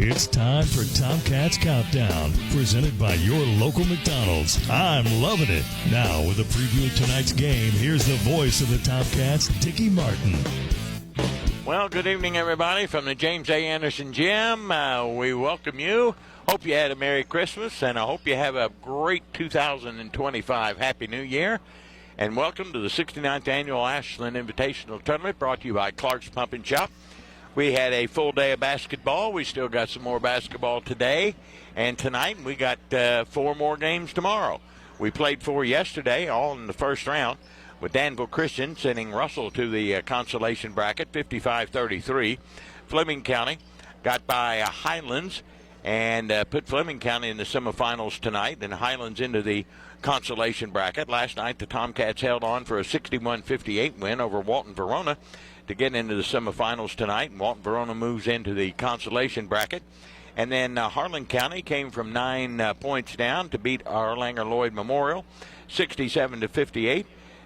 It's time for Tomcats Countdown, presented by your local McDonald's. I'm loving it. Now, with a preview of tonight's game, here's the voice of the Tomcats, Dickie Martin. Well, good evening, everybody, from the James A. Anderson Gym. We welcome you. Hope you had a Merry Christmas, and I hope you have a great 2025. Happy New Year. And welcome to the 69th Annual Ashland Invitational Tournament, brought to you by Clark's Pump and Shop. We had a full day of basketball. We still got some more basketball today and tonight. We got 4 more games tomorrow. We played 4 yesterday, all in the first round, with Danville Christian sending Russell to the consolation bracket, 55-33. Fleming County got by Highlands and put Fleming County in the semifinals tonight, and Highlands into the consolation bracket. Last night, the Tomcats held on for a 61-58 win over Walton Verona to get into the semifinals tonight. And Walton Verona moves into the consolation bracket. And then Harlan County came from 9 points down to beat Erlanger Lloyd Memorial 67-58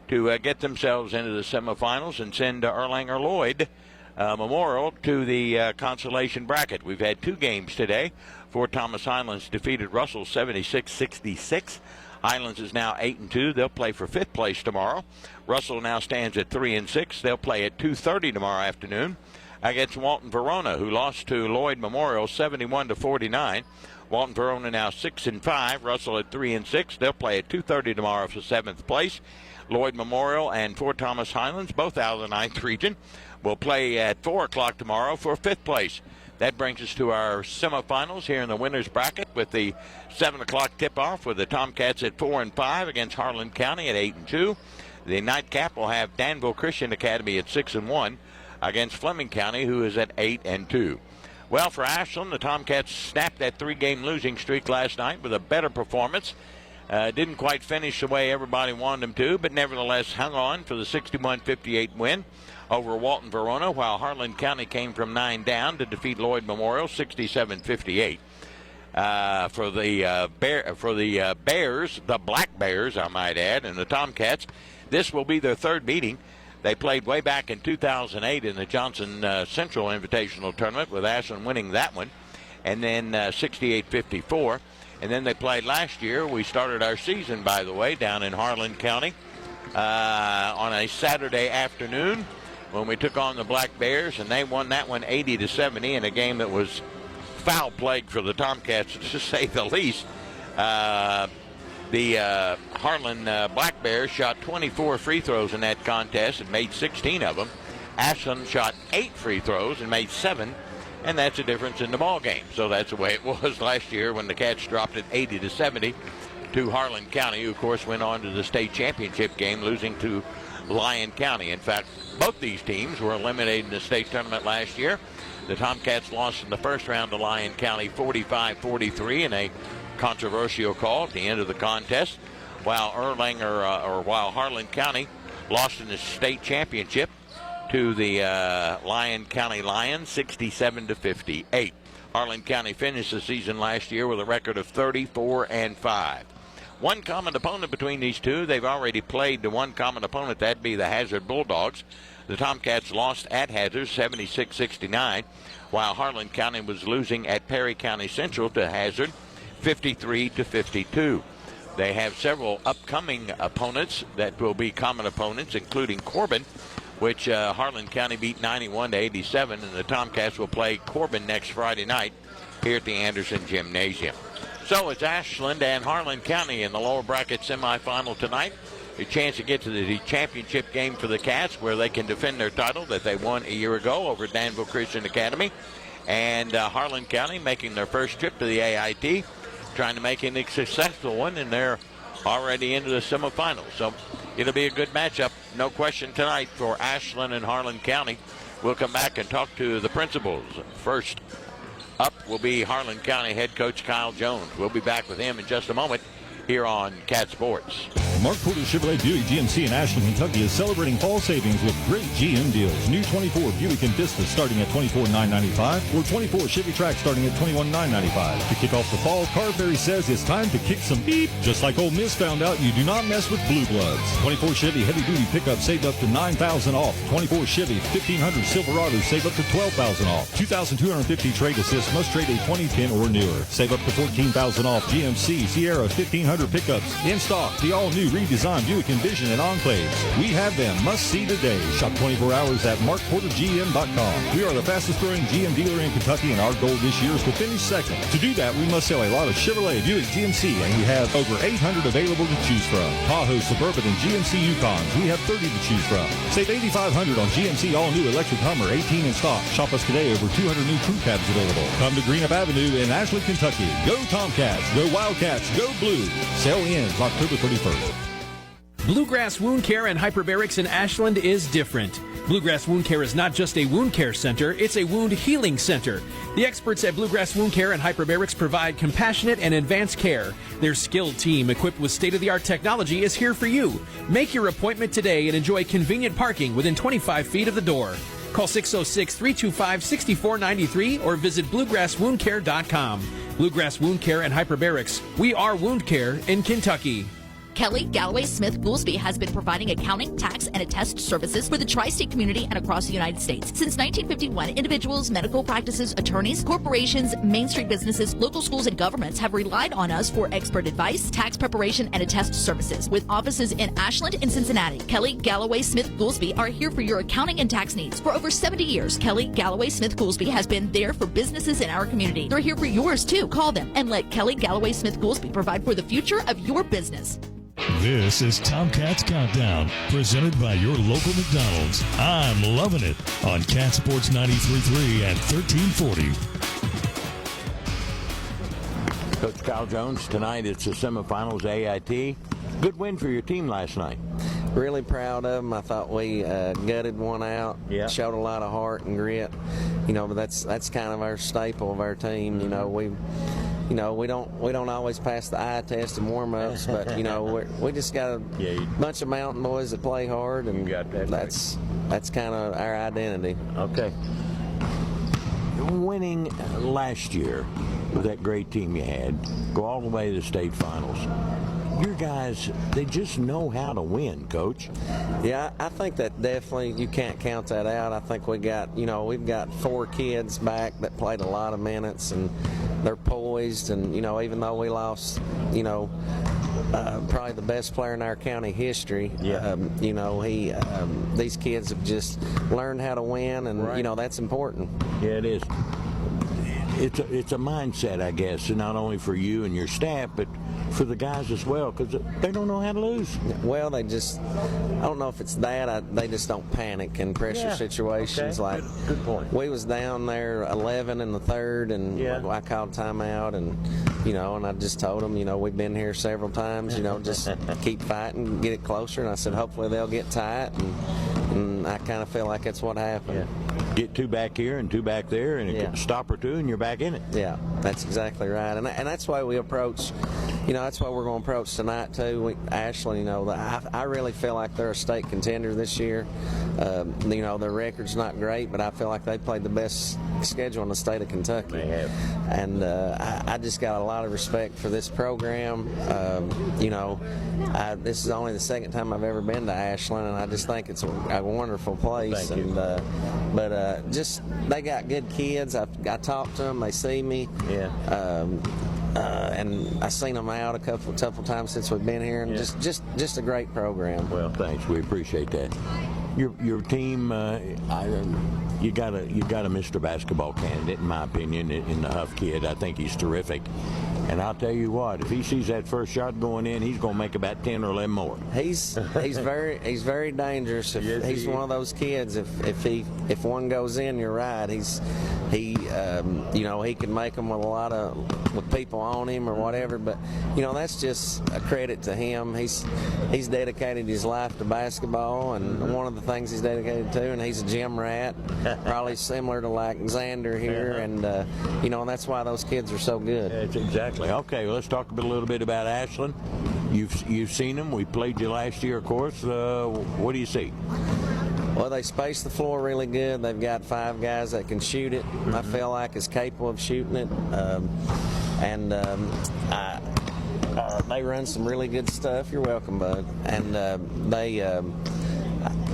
to get themselves into the semifinals and send Erlanger Lloyd Memorial to the consolation bracket. We've had 2 games today. Fort Thomas Highlands defeated Russell 76-66. Highlands is now 8-2. They'll play for 5th place tomorrow. Russell now stands at 3-6. They'll play at 2:30 tomorrow afternoon against Walton Verona, who lost to Lloyd Memorial 71-49. Walton Verona now 6-5. Russell at 3-6. They'll play at 2:30 tomorrow for 7th place. Lloyd Memorial and Fort Thomas Highlands, both out of the 9th region, will play at 4 o'clock tomorrow for 5th place. That brings us to our semifinals here in the winner's bracket with the 7 o'clock tip-off with the Tomcats at 4-5 against Harlan County at 8-2. The nightcap will have Danville Christian Academy at 6-1 against Fleming County, who is at 8-2. Well, for Ashland, the Tomcats snapped that 3-game losing streak last night with a better performance. Didn't quite finish the way everybody wanted them to, but nevertheless hung on for the 61-58 win over Walton Verona, while Harlan County came from 9 down to defeat Lloyd Memorial 67-58. For the Bears, the Black Bears, I might add, and the Tomcats, this will be their 3rd meeting. They played way back in 2008 in the Johnson Central Invitational Tournament, with Ashland winning that one, and then 68-54. And then they played last year. We started our season, by the way, down in Harlan County on a Saturday afternoon when we took on the Black Bears, and they won that one 80-70 in a game that was foul-plagued for the Tomcats, to say the least. The Harlan Black Bears shot 24 free throws in that contest and made 16 of them. Ashland shot 8 free throws and made 7, and that's a difference in the ball game. So that's the way it was last year when the Cats dropped it 80-70 to Harlan County, who, of course, went on to the state championship game, losing to Lyon County. In fact, both these teams were eliminated in the state tournament last year. The Tomcats lost in the first round to Lyon County 45-43 in a controversial call at the end of the contest, while while Harlan County lost in the state championship to the Lyon County Lions 67-58. Harlan County finished the season last year with a record of 34-5. One common opponent between these two. They've already played the one common opponent. That'd be the Hazard Bulldogs. The Tomcats lost at Hazard 76-69, while Harlan County was losing at Perry County Central to Hazard 53-52. They have several upcoming opponents that will be common opponents, including Corbin, which Harlan County beat 91-87, and the Tomcats will play Corbin next Friday night here at the Anderson Gymnasium. So it's Ashland and Harlan County in the lower bracket semifinal tonight. A chance to get to the championship game for the Cats, where they can defend their title that they won a year ago over Danville Christian Academy. And Harlan County making their first trip to the AIT, trying to make it a successful one, and they're already into the semifinals. So it'll be a good matchup, no question, tonight for Ashland and Harlan County. We'll come back and talk to the principals. First up will be Harlan County head coach Kyle Jones. We'll be back with him in just a moment here on Cat Sports. Mark Porter Chevrolet Buick GMC in Ashland, Kentucky is celebrating fall savings with great GM deals. New 24 Buick Envista starting at $24,995 or 24 Chevy Trax starting at $21,995. To kick off the fall, Car Ferry says it's time to kick some beep. Just like Ole Miss found out, you do not mess with blue bloods. 24 Chevy Heavy Duty pickup saved up to $9,000 off. 24 Chevy 1500 Silverado save up to $12,000 off. 2,250 trade assist must trade a 2010 or newer. Save up to $14,000 off. GMC Sierra 1500 pickups in stock. The all-new redesigned Buick Envision and Enclaves. We have them. Must see today. Shop 24 hours at markportergm.com. We are the fastest growing GM dealer in Kentucky, and our goal this year is to finish second. To do that, we must sell a lot of Chevrolet, Buick, GMC, and we have over 800 available to choose from. Tahoe, Suburban, and GMC Yukons. We have 30 to choose from. Save $8,500 on GMC all-new electric Hummer, 18 in stock. Shop us today. Over 200 new crew cabs available. Come to Greenup Avenue in Ashland, Kentucky. Go Tomcats. Go Wildcats. Go Blue. Sale ends October 31st. Bluegrass Wound Care and Hyperbarics in Ashland is different. Bluegrass Wound Care is not just a wound care center, it's a wound healing center. The experts at Bluegrass Wound Care and Hyperbarics provide compassionate and advanced care. Their skilled team, equipped with state-of-the-art technology, is here for you. Make your appointment today and enjoy convenient parking within 25 feet of the door. Call 606-325-6493 or visit bluegrasswoundcare.com. Bluegrass Wound Care and Hyperbarics. We are wound care in Kentucky. Kelly Galloway Smith Goolsby has been providing accounting, tax, and attest services for the tri-state community and across the United States. Since 1951, individuals, medical practices, attorneys, corporations, Main Street businesses, local schools, and governments have relied on us for expert advice, tax preparation, and attest services. With offices in Ashland and Cincinnati, Kelly Galloway Smith Goolsby are here for your accounting and tax needs. For over 70 years, Kelly Galloway Smith Goolsby has been there for businesses in our community. They're here for yours, too. Call them and let Kelly Galloway Smith Goolsby provide for the future of your business. This is Tomcats Countdown, presented by your local McDonald's. I'm loving it on Cat Sports 93.3 and 1340. Coach Kyle Jones, tonight it's the semifinals AIT. Good win for your team last night. Really proud of them. I thought we gutted one out. Yeah. Showed a lot of heart and grit. But that's kind of our staple of our team. We don't always pass the eye test in warm-ups, but we just got a bunch of mountain boys that play hard, and that's kind of our identity. Okay. Winning last year with that great team you had, go all the way to the state finals. Your guys, they just know how to win, Coach. Yeah, I think that definitely you can't count that out. I think we've got 4 kids back that played a lot of minutes, and they're poised. And even though we lost, probably the best player in our county history. Yeah. These kids have just learned how to win, and right. That's important. Yeah, it is. It's a mindset, I guess, not only for you and your staff, but for the guys as well, because they don't know how to lose. Well, I don't know if it's that. They just don't panic in pressure situations. Okay. Like good point. We was down there 11 in the third, and I called timeout, and and I just told them, we've been here several times, just keep fighting, get it closer. And I said, hopefully they'll get tight, and I kind of feel like that's what happened. Yeah. Get 2 back here and 2 back there, and a stop or 2, and you're back in it. Yeah, that's exactly right. And that's why we approach, that's why we're going to approach tonight, too. Ashland, I really feel like they're a state contender this year. Their record's not great, but I feel like they played the best schedule in the state of Kentucky. They have. And I just got a lot of respect for this program. This is only the second time I've ever been to Ashland, and I just think it's a wonderful place. Thank you. Just they got good kids. I talk to them. They see me. Yeah. And I've seen them out a couple times since we've been here, and just a great program. Well, thanks. We appreciate that. Your team, you got a Mr. Basketball candidate, in my opinion, in the Huff kid. I think he's terrific. And I'll tell you what, if he sees that first shot going in, he's going to make about 10 or 11 more. He's very dangerous. He's one of those kids. If one goes in, you're right. He's he can make them with people on him or whatever. But that's just a credit to him. He's dedicated his life to basketball, and one of the things he's dedicated to, and he's a gym rat, probably similar to like Xander here, and that's why those kids are so good. That's exactly. Okay, well, let's talk a little bit about Ashland. You've seen them. We played you last year, of course. What do you see? Well, they space the floor really good. They've got 5 guys that can shoot it. I feel like is capable of shooting it, they run some really good stuff. You're welcome, bud. And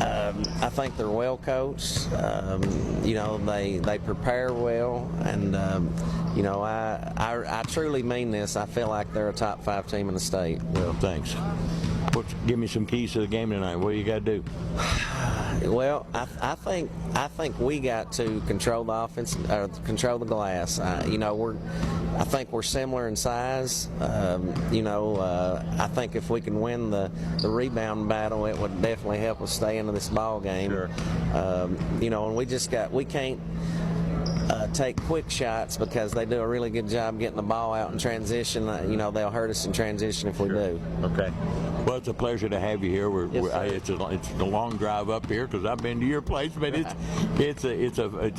I think they're well coached. They prepare well, and I truly mean this. I feel like they're a top 5 team in the state. Well, thanks. Give me some keys to the game tonight. What do you got to do? Well, I think we got to control the offense, control the glass. I think we're similar in size. I think if we can win the rebound battle, it would definitely help us stay into this ball game. Sure. And we can't take quick shots because they do a really good job getting the ball out in transition. They'll hurt us in transition if we do. Okay. Well, it's a pleasure to have you here. It's a long drive up here because I've been to your place, but it's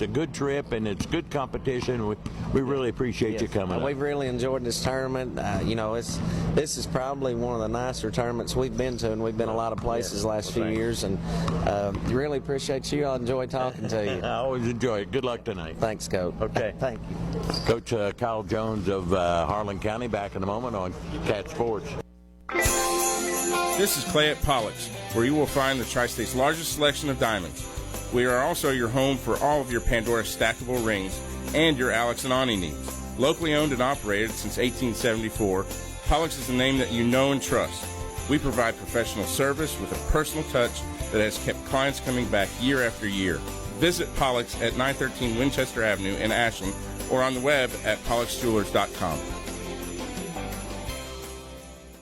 a good trip and it's good competition. We really appreciate you coming. We've really enjoyed this tournament. This is probably one of the nicer tournaments we've been to, and we've been a lot of places the last few years. And really appreciate you. I enjoy talking to you. I always enjoy it. Good luck tonight. Thanks, Coach. Okay. Thank you. Coach Kyle Jones of Harlan County back in a moment on Cat Sports. This is Clay at Pollux, where you will find the Tri-State's largest selection of diamonds. We are also your home for all of your Pandora stackable rings and your Alex and Ani needs. Locally owned and operated since 1874, Pollux is a name that you know and trust. We provide professional service with a personal touch that has kept clients coming back year after year. Visit Pollux at 913 Winchester Avenue in Ashland or on the web at polluxjewelers.com.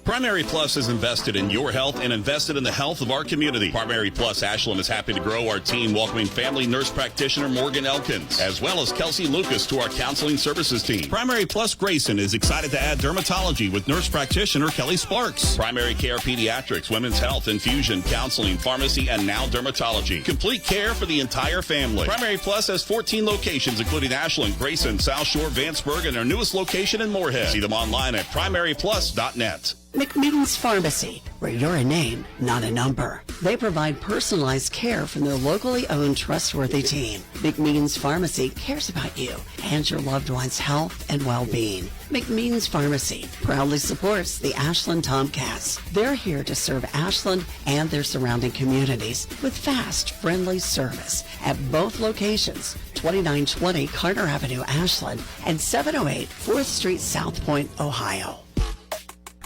Primary Plus is invested in your health and invested in the health of our community. Primary Plus Ashland is happy to grow our team, welcoming family nurse practitioner Morgan Elkins, as well as Kelsey Lucas to our counseling services team. Primary Plus Grayson is excited to add dermatology with nurse practitioner Kelly Sparks. Primary Care Pediatrics, Women's Health, Infusion, Counseling, Pharmacy, and now dermatology. Complete care for the entire family. Primary Plus has 14 locations, including Ashland, Grayson, South Shore, Vanceburg, and our newest location in Moorhead. See them online at primaryplus.net. McMeans Pharmacy, where you're a name, not a number. They provide personalized care from their locally owned, trustworthy team. McMeans Pharmacy cares about you and your loved one's health and well-being. McMeans Pharmacy proudly supports the Ashland Tomcats. They're here to serve Ashland and their surrounding communities with fast, friendly service at both locations, 2920 Carter Avenue, Ashland, and 708 4th Street, South Point, Ohio.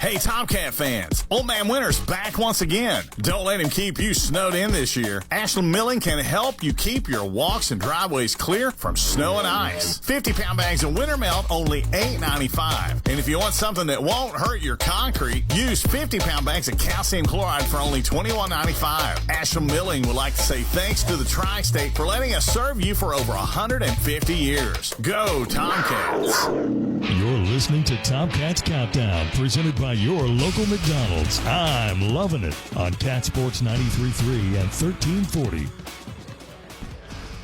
Hey, Tomcat fans, Old Man Winter's back once again. Don't let him keep you snowed in this year. Ashland Milling can help you keep your walks and driveways clear from snow and ice. 50-pound bags of winter melt, only $8.95. And if you want something that won't hurt your concrete, use 50-pound bags of calcium chloride for only $21.95. Ashland Milling would like to say thanks to the Tri-State for letting us serve you for over 150 years. Go, Tomcats. You're listening to Tomcats Countdown, presented by your local McDonald's. I'm loving it on Cat Sports 93.3 and 1340.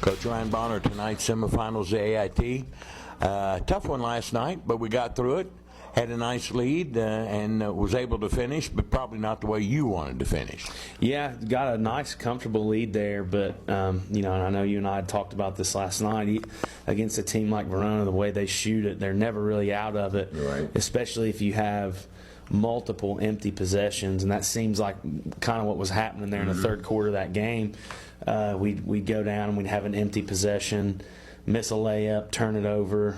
Coach Ryan Bonner, tonight's semifinals of AIT. Tough one last night, but we got through it. Had a nice lead and was able to finish, but probably not the way you wanted to finish. Yeah, got a nice, comfortable lead there, but, and I know you and I had talked about this last night. Against a team like Verona, the way they shoot it, they're never really out of it, right. Especially if you have multiple empty possessions, and that seems like kind of what was happening there in the third quarter of that game. We'd go down and we'd have an empty possession, miss a layup, turn it over,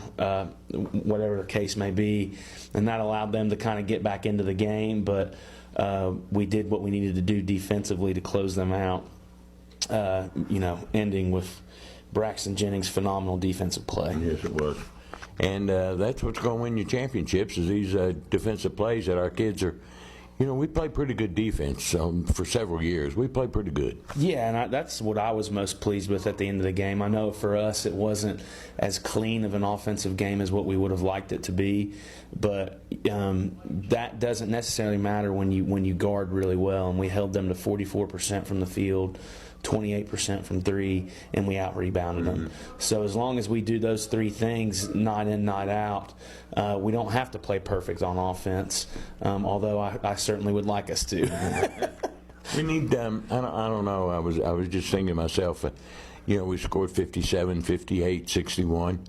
whatever the case may be, and that allowed them to kind of get back into the game, but we did what we needed to do defensively to close them out, ending with Braxton Jennings' phenomenal defensive play. Yes, it was. And that's what's going to win you championships is these defensive plays that our kids are we played pretty good defense for several years. We played pretty good. Yeah, and that's what I was most pleased with at the end of the game. I know for us it wasn't as clean of an offensive game as what we would have liked it to be, but that doesn't necessarily matter when you guard really well. And we held them to 44% from the field, 28% from three, and we out-rebounded them. So as long as we do those three things night in, night out, we don't have to play perfect on offense, although I certainly would like us to. We need, I don't know, I was just thinking to myself, we scored 57, 58, 61.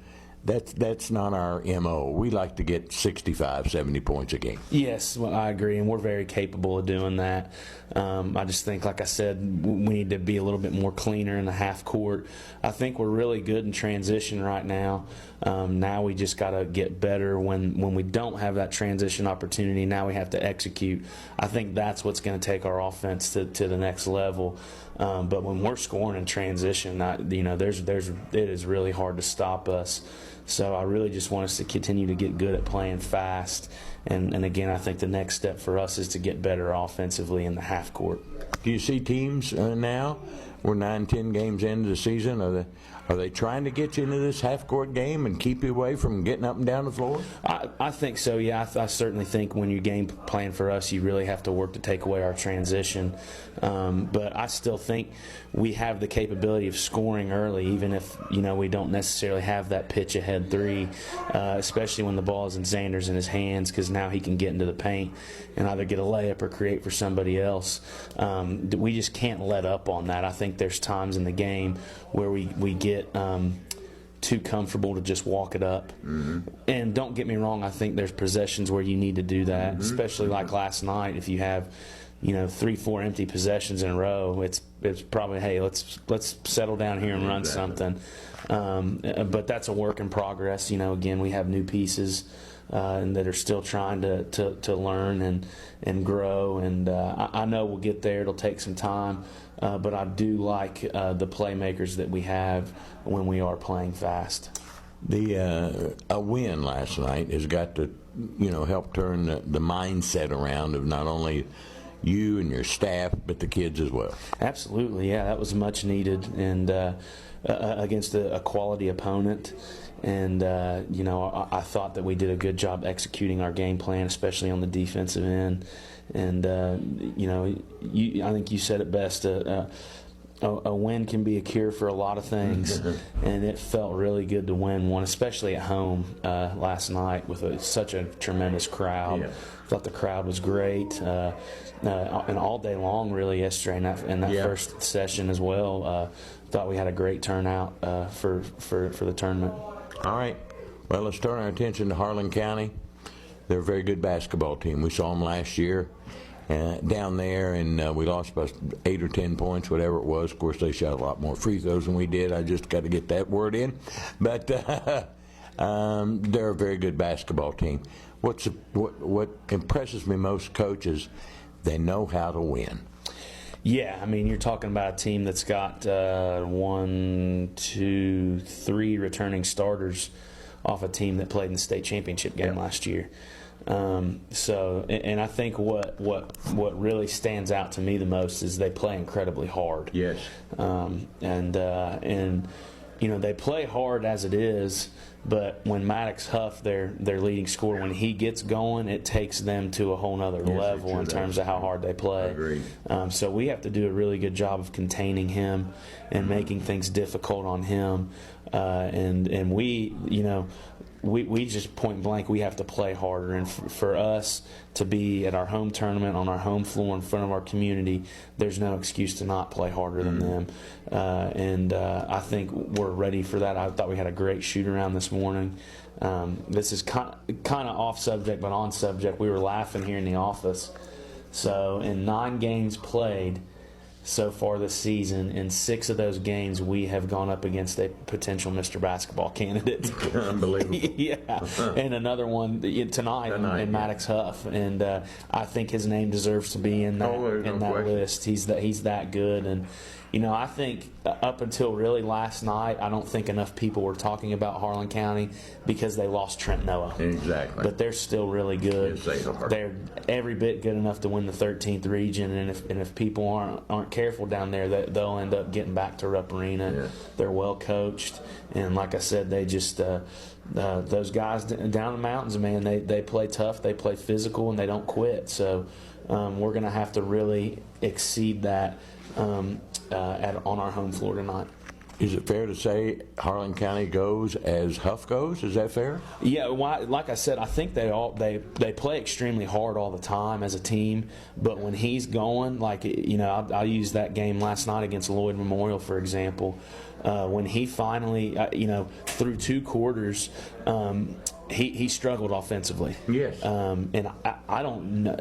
That's not our MO. We like to get 65, 70 points a game. Yes, well, I agree, and we're very capable of doing that. I just think, like I said, we need to be a little bit more cleaner in the half court. I think we're really good in transition right now. Now we just got to get better when we don't have that transition opportunity. Now we have to execute. I think that's what's going to take our offense to the next level. But when we're scoring in transition, it is really hard to stop us. So I really just want us to continue to get good at playing fast. And again, I think the next step for us is to get better offensively in the half court. Do you see teams now? We're 9-10 games into the season. Are they trying to get you into this half-court game and keep you away from getting up and down the floor? I think so, yeah. I certainly think when you're game playing for us, you really have to work to take away our transition. But I still think we have the capability of scoring early, even if we don't necessarily have that pitch-ahead three, especially when the ball is in Xander's in his hands, because now he can get into the paint and either get a layup or create for somebody else. We just can't let up on that. I think there's times in the game where we get too comfortable to just walk it up. And don't get me wrong, I think there's possessions where you need to do that, especially like last night. If you have 3-4 empty possessions in a row, it's probably, hey, let's settle down here and run something. But that's a work in progress. Again, we have new pieces and that are still trying to learn and grow, and I know we'll get there. It'll take some time, but I do like the playmakers that we have when we are playing fast. A win last night has got to help turn the mindset around of not only you and your staff, but the kids as well. Absolutely, yeah, that was much needed, and against a quality opponent. And I thought that we did a good job executing our game plan, especially on the defensive end. And I think you said it best. A win can be a cure for a lot of things, and it felt really good to win one, especially at home last night with such a tremendous crowd. Yeah. Thought the crowd was great, and all day long really yesterday in that first session as well. Thought we had a great turnout for the tournament. All right. Well, let's turn our attention to Harlan County. They're a very good basketball team. We saw them last year down there, and we lost by 8 or 10 points, whatever it was. Of course, they shot a lot more free throws than we did. I just got to get that word in. But they're a very good basketball team. What impresses me most, Coach, is they know how to win. Yeah, I mean, you're talking about a team that's got 1, 2, 3 returning starters off a team that played in the state championship game last year. And I think what really stands out to me the most is they play incredibly hard. Yes. And they play hard as it is, but when Maddox Huff, their leading scorer, when he gets going, it takes them to a whole nother level in terms of how hard they play. I agree. So we have to do a really good job of containing him and making things difficult on him. And we just point blank, we have to play harder. And for us to be at our home tournament on our home floor in front of our community, there's no excuse to not play harder than them. I think we're ready for that. I thought we had a great shoot around this morning. This is kind of off subject, but on subject. We were laughing here in the office. So in 9 games played so far this season, in 6 of those games, we have gone up against a potential Mr. Basketball candidate. Unbelievable. Yeah, and another one tonight in Maddox Huff, and I think his name deserves to be in that list. He's that good, and I think up until really last night, I don't think enough people were talking about Harlan County because they lost Trent Noah. Exactly. But they're still really good. Yes, they are. They're every bit good enough to win the 13th region, and if people aren't careful down there, they'll end up getting back to Rupp Arena. Yeah. They're well coached, and like I said, they just those guys down the mountains, man, they play tough, they play physical, and they don't quit. So we're going to have to really exceed that on our home floor tonight. Is it fair to say Harlan County goes as Huff goes? Is that fair? Yeah, like I said, I think they play extremely hard all the time as a team. But when he's going, like I'll use that game last night against Lloyd Memorial for example. When he finally, through 2 quarters, he struggled offensively. Yes. And I don't know.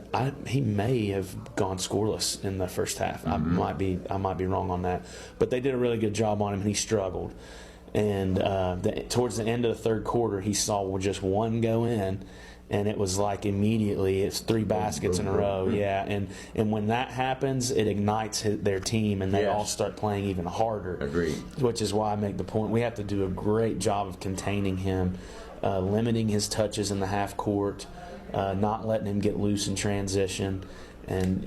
He may have gone scoreless in the first half. Mm-hmm. I might be wrong on that. But they did a really good job on him, and he struggled. And towards the end of the 3rd quarter, he saw just one go in, and it was like immediately it's 3 baskets in a row. Yeah, and when that happens, it ignites their team, and they all start playing even harder. Agreed. Which is why I make the point we have to do a great job of containing him, limiting his touches in the half court, not letting him get loose in transition, and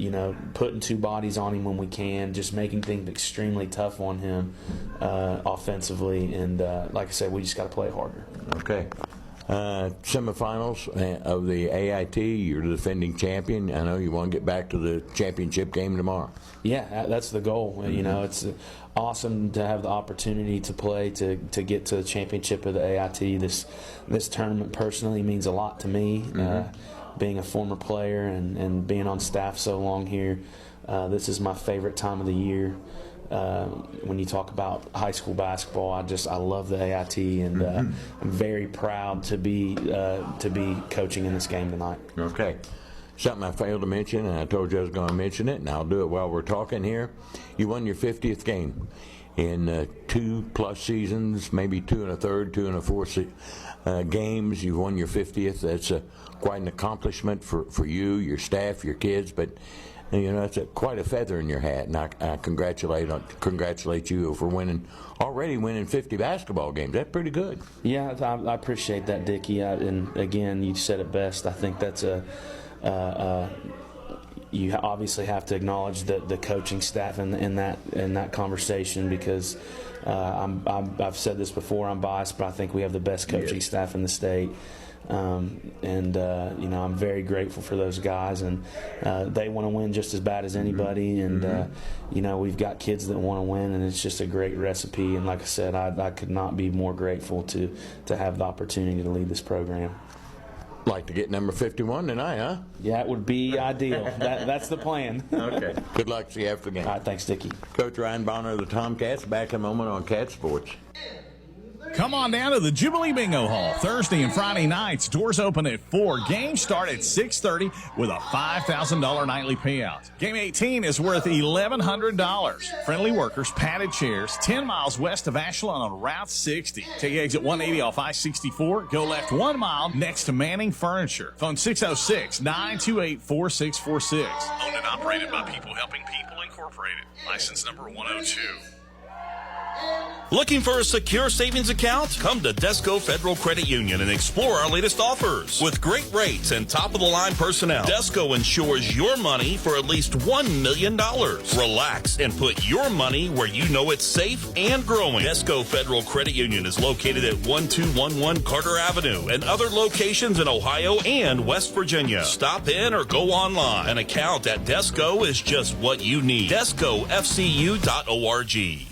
putting 2 bodies on him when we can, just making things extremely tough on him offensively. And like I said, we just got to play harder. Okay. Semifinals of the AIT, you're the defending champion. I know you want to get back to the championship game tomorrow. Yeah, that's the goal. Mm-hmm. It's awesome to have the opportunity to play to get to the championship of the AIT. This tournament personally means a lot to me. Being a former player and being on staff so long here, this is my favorite time of the year. When you talk about high school basketball, I love the AIT, and I'm very proud to be coaching in this game tonight. Okay. Something I failed to mention, and I told you I was going to mention it, and I'll do it while we're talking here. You won your 50th game in 2+ seasons, maybe 2 1/3, 2 1/4 games. You've won your 50th. That's quite an accomplishment for you, your staff, your kids, but that's quite a feather in your hat, and I congratulate you for already winning 50 basketball games. That's pretty good. Yeah, I appreciate that, Dickie. And again, you said it best. I think that's you obviously have to acknowledge the coaching staff in that conversation, because I've said this before. I'm biased, but I think we have the best coaching staff in the state. I'm very grateful for those guys, and they want to win just as bad as anybody, and we've got kids that want to win, and it's just a great recipe. And like I said, I could not be more grateful to have the opportunity to lead this program. Like to get number 51 tonight, huh? Yeah, it would be ideal. That's the plan. Okay. Good luck to you after the game. All right, thanks, Dickie. Coach Ryan Bonner of the Tomcats, back in a moment on Cat Sports. Come on down to the Jubilee Bingo Hall Thursday and Friday nights. Doors open at 4. Games start at 6:30 with a $5,000 nightly payout. Game 18 is worth $1,100. Friendly workers, padded chairs, 10 miles west of Ashland on Route 60. Take exit 180 off I-64. Go left 1 mile next to Manning Furniture. Phone 606-928-4646. Owned and operated by People Helping People Incorporated. License number 102. Looking for a secure savings account? Come to Desco Federal Credit Union and explore our latest offers. With great rates and top-of-the-line personnel, Desco insures your money for at least $1 million. Relax and put your money where you know it's safe and growing. Desco Federal Credit Union is located at 1211 Carter Avenue and other locations in Ohio and West Virginia. Stop in or go online. An account at Desco is just what you need. DescoFCU.org.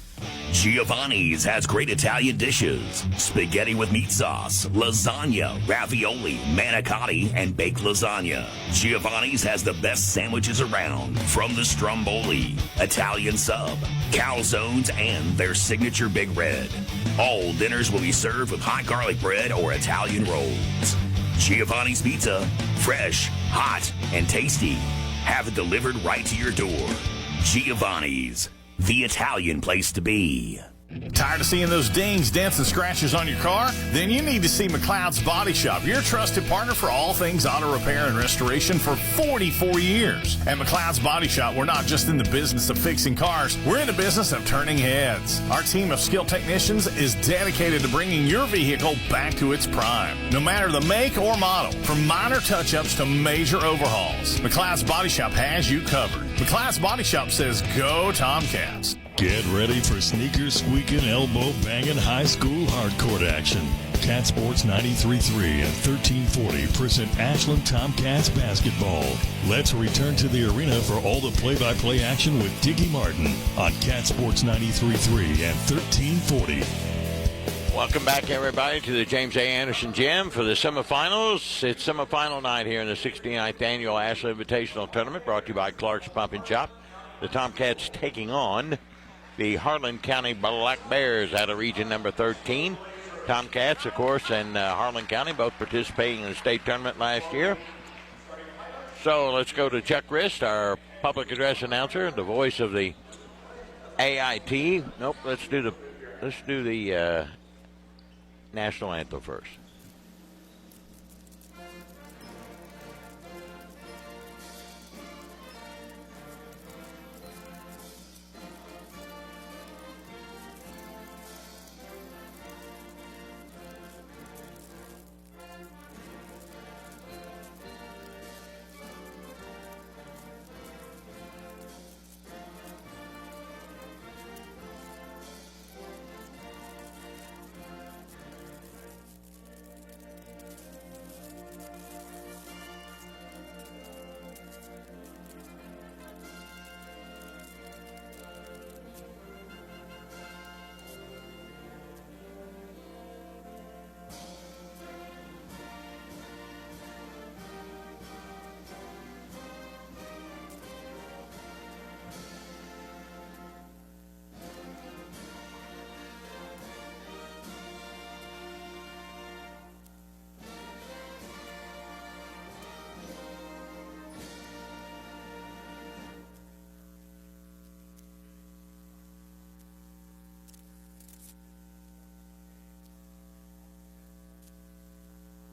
Giovanni's has great Italian dishes. Spaghetti with meat sauce, lasagna, ravioli, manicotti, and baked lasagna. Giovanni's has the best sandwiches around, from the stromboli, Italian sub, calzones, and their signature Big Red. All dinners will be served with hot garlic bread or Italian rolls. Giovanni's Pizza, fresh, hot, and tasty. Have it delivered right to your door. Giovanni's, the Italian place to be. Tired of seeing those dings, dents, and scratches on your car? Then you need to see McLeod's Body Shop, your trusted partner for all things auto repair and restoration for 44 years. At McLeod's Body Shop, we're not just in the business of fixing cars, we're in the business of turning heads. Our team of skilled technicians is dedicated to bringing your vehicle back to its prime. No matter the make or model, from minor touch-ups to major overhauls, McLeod's Body Shop has you covered. McLeod's Body Shop says, go Tomcats. Get ready for sneaker squeaking, elbow banging, high school hardcourt action. Cat Sports 93.3 and 1340 present Ashland Tomcats basketball. Let's return to the arena for all the play-by-play action with Dickie Martin on Cat Sports 93.3 and 1340. Welcome back, everybody, to the James A. Anderson Gym for the semifinals. It's semifinal night here in the 69th Annual Ashland Invitational Tournament, brought to you by Clark's Pump and Shop. The Tomcats taking on the Harlan County Black Bears out of region number 13. Tomcats, of course, and Harlan County both participating in the state tournament last year. So let's go to Chuck Rist, our public address announcer, the voice of the AIT. Nope, let's do the national anthem first.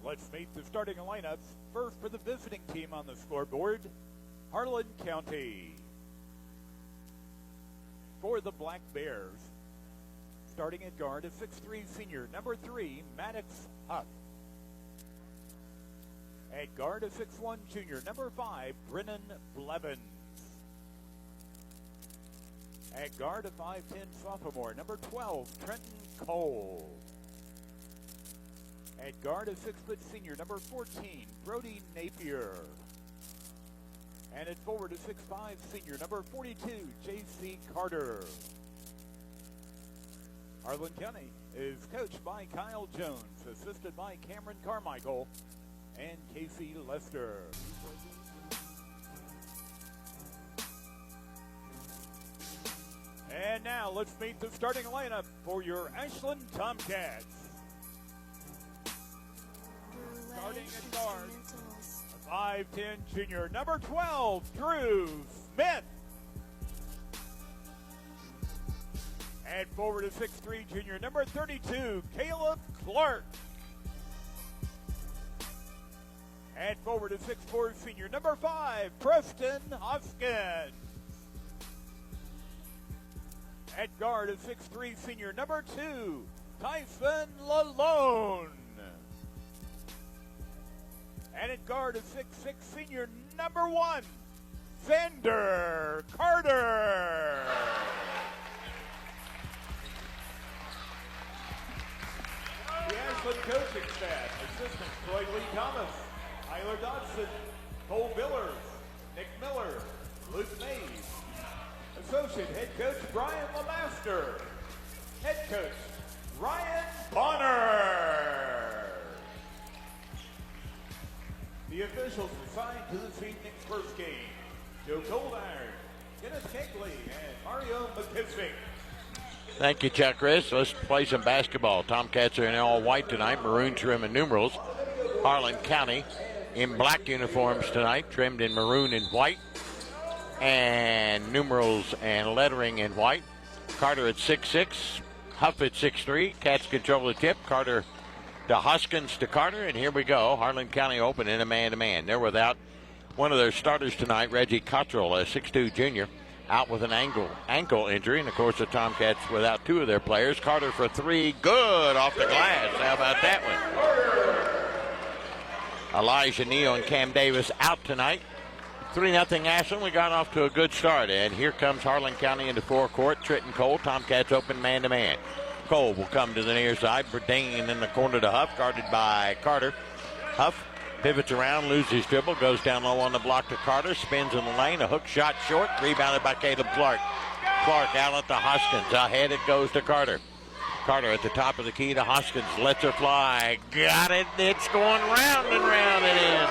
Let's meet the starting lineups. First for the visiting team on the scoreboard, Harlan County. For the Black Bears, starting at guard, a 6'3" senior, number 3, Maddox Huck. At guard, a 6'1" junior, number 5, Brennan Blevins. At guard, a 5'10" sophomore, number 12, Trenton Cole. At guard, a 6-foot senior, number 14, Brody Napier. And at forward, a 6'5" senior, number 42, J.C. Carter. Harlan County is coached by Kyle Jones, assisted by Cameron Carmichael and Casey Lester. And now let's meet the starting lineup for your Ashland Tomcats. Starting at guard, a 5'10" junior, number 12, Drew Smith. And forward, a 6'3" junior, number 32, Caleb Clark. And forward, a 6'4" senior, number 5, Preston Hoskins. At guard, a 6'3" senior, number 2, Tyson Lalone. And at guard, a 6'6" senior, number 1, Xander Carter. The Ashland coaching staff, assistant Troy Lee Thomas, Tyler Dodson, Cole Billers, Nick Miller, Luke Mays. Associate head coach Brian LeMaster. Head coach Ryan Bonner. The officials assigned to this evening's first game, Joe Coldiron, Dennis Kegley, and Mario McKissick. Thank you, Chuck Riss. Let's play some basketball. Tomcats are in all white tonight, maroon trim and numerals. Harlan County in black uniforms tonight, trimmed in maroon and white, and numerals and lettering in white. Carter at 6'6", Huff at 6'3". Cats control the tip. Carter to Hoskins to Carter, and here we go. Harlan County Open in a man-to-man. They're without one of their starters tonight, Reggie Cottrell, a 6'2 junior, out with an ankle injury. And, of course, the Tomcats without two of their players. Carter for three. Good off the glass. How about that one? Elijah Neal and Cam Davis out tonight. 3-0 Ashland. We got off to a good start. And here comes Harlan County into forecourt. Trenton Cole, Tomcats open man-to-man. Cole will come to the near side. Burdane in the corner to Huff, guarded by Carter. Huff pivots around, loses dribble, goes down low on the block to Carter, spins in the lane, a hook shot short, rebounded by Caleb Clark. Clark out at the Hoskins. Ahead it goes to Carter. Carter at the top of the key to Hoskins, lets her fly. Got it. It's going round and round and in.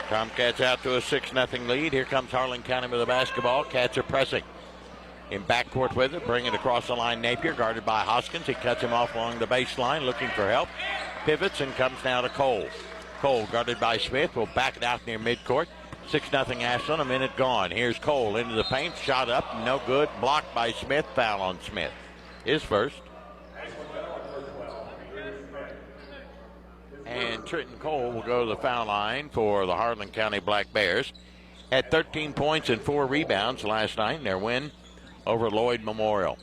Tomcats out to a 6-0 lead. Here comes Harlan County with the basketball. Cats are pressing. In backcourt with it, bring it across the line. Napier, guarded by Hoskins. He cuts him off along the baseline, looking for help. Pivots and comes now to Cole. Cole, guarded by Smith, will back it out near midcourt. 6-0 Ashland, a minute gone. Here's Cole into the paint, shot up, no good. Blocked by Smith, foul on Smith. His first. And Trenton Cole will go to the foul line for the Harlan County Black Bears. Had 13 points and 4 rebounds last night in their win over Lloyd Memorial.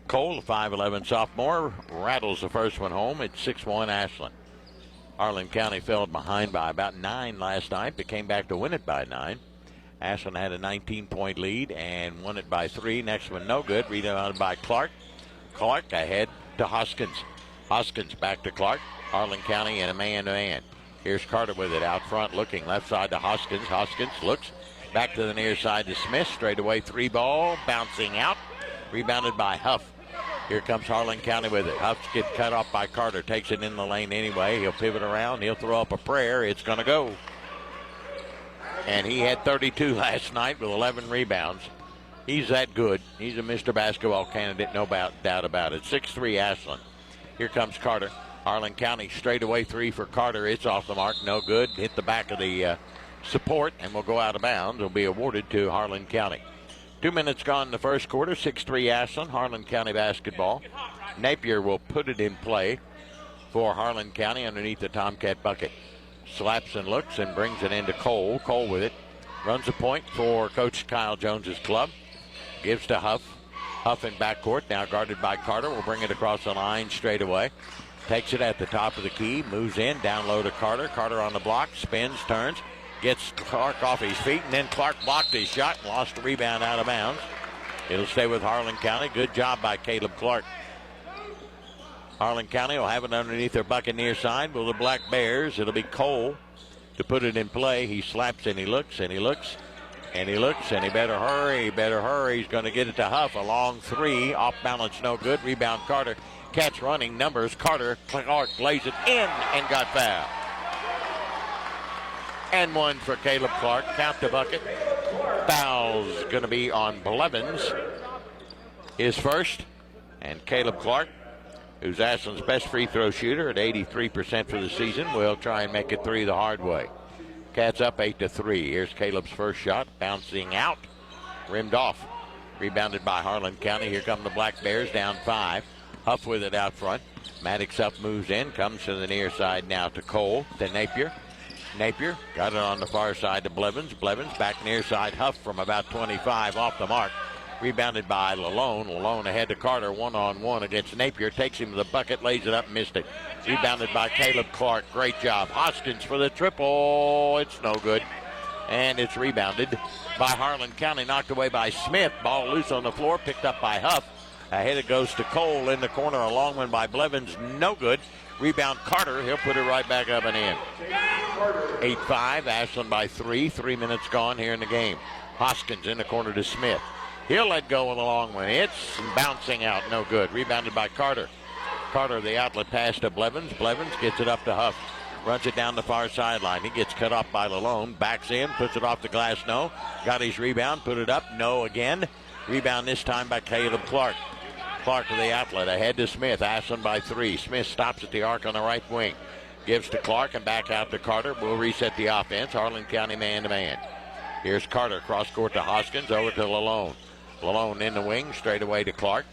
Cole, a 5'11 sophomore, rattles the first one home at 6-1 Ashland. Harlan County fell behind by about 9 last night, but came back to win it by 9. Ashland had a 19-point lead and won it by 3. Next one no good, rebounded by Clark. Clark ahead to Hoskins. Hoskins back to Clark. Harlan County in a man-to-man. Here's Carter with it out front, looking left side to Hoskins. Hoskins looks back to the near side to Smith. Straight away 3 ball, bouncing out. Rebounded by Huff. Here comes Harlan County with it. Huff gets cut off by Carter. Takes it in the lane anyway. He'll pivot around. He'll throw up a prayer. It's going to go. And he had 32 last night with 11 rebounds. He's that good. He's a Mr. Basketball candidate, no doubt about it. 6'3 Ashland. Here comes Carter. Harlan County straight away 3 for Carter. It's off the mark. No good. Hit the back of the support and will go out of bounds. Will be awarded to Harlan County. 2 minutes gone in the first quarter. 6-3 Ashland, Harlan County basketball. Napier will put it in play for Harlan County underneath the Tomcat bucket. Slaps and looks and brings it into Cole. Cole with it. Runs a point for Coach Kyle Jones's club. Gives to Huff. Huff in backcourt, now guarded by Carter. Will bring it across the line straight away. Takes it at the top of the key. Moves in, down low to Carter. Carter on the block, spins, turns. Gets Clark off his feet, and then Clark blocked his shot and lost the rebound out of bounds. It'll stay with Harlan County. Good job by Caleb Clark. Harlan County will have it underneath their bucket near side. Will the Black Bears? It'll be Cole to put it in play. He slaps and he looks and he looks and he looks and he better hurry. He better hurry. He's going to get it to Huff. A long 3. Off balance, no good. Rebound Carter. Catch running numbers. Carter. Clark lays it in and got fouled. And 1 for Caleb Clark. Count the bucket. Foul's going to be on Blevins. His first. And Caleb Clark, who's Ashland's best free throw shooter at 83% for the season, will try and make it 3 the hard way. Cats up 8-3. Here's Caleb's first shot. Bouncing out. Rimmed off. Rebounded by Harlan County. Here come the Black Bears down 5. Huff with it out front. Maddox up, moves in. Comes to the near side now to Cole. To Napier. Napier got it on the far side to Blevins. Blevins back near side. Huff from about 25 off the mark. Rebounded by Lalone. Lalone ahead to Carter. 1-on-1 against Napier. Takes him to the bucket. Lays it up. Missed it. Rebounded by Caleb Clark. Great job. Hoskins for the triple. It's no good. And it's rebounded by Harlan County. Knocked away by Smith. Ball loose on the floor. Picked up by Huff. Ahead it goes to Cole in the corner. A long one by Blevins. No good. Rebound Carter. He'll put it right back up and in. 8-5. Ashland by 3. 3 minutes gone here in the game. Hoskins in the corner to Smith. He'll let go of the long one. It's bouncing out. No good. Rebounded by Carter. Carter, the outlet pass to Blevins. Blevins gets it up to Huff. Runs it down the far sideline. He gets cut off by Lalone. Backs in. Puts it off the glass. No. Got his rebound. Put it up. No again. Rebound this time by Caleb Clark. Clark to the outlet. Ahead to Smith. Ashland by 3. Smith stops at the arc on the right wing. Gives to Clark and back out to Carter. Will reset the offense. Harlan County man-to-man. Here's Carter. Cross court to Hoskins. Over to Lalone. Lalone in the wing, straight away to Clark.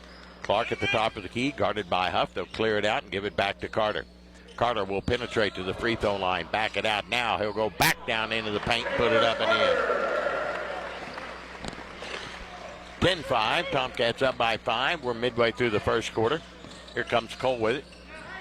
Clark at the top of the key, guarded by Huff. They'll clear it out and give it back to Carter. Carter will penetrate to the free throw line, back it out now. He'll go back down into the paint, put it up and in. 10-5, Tomcats up by 5. We're midway through the first quarter. Here comes Cole with it.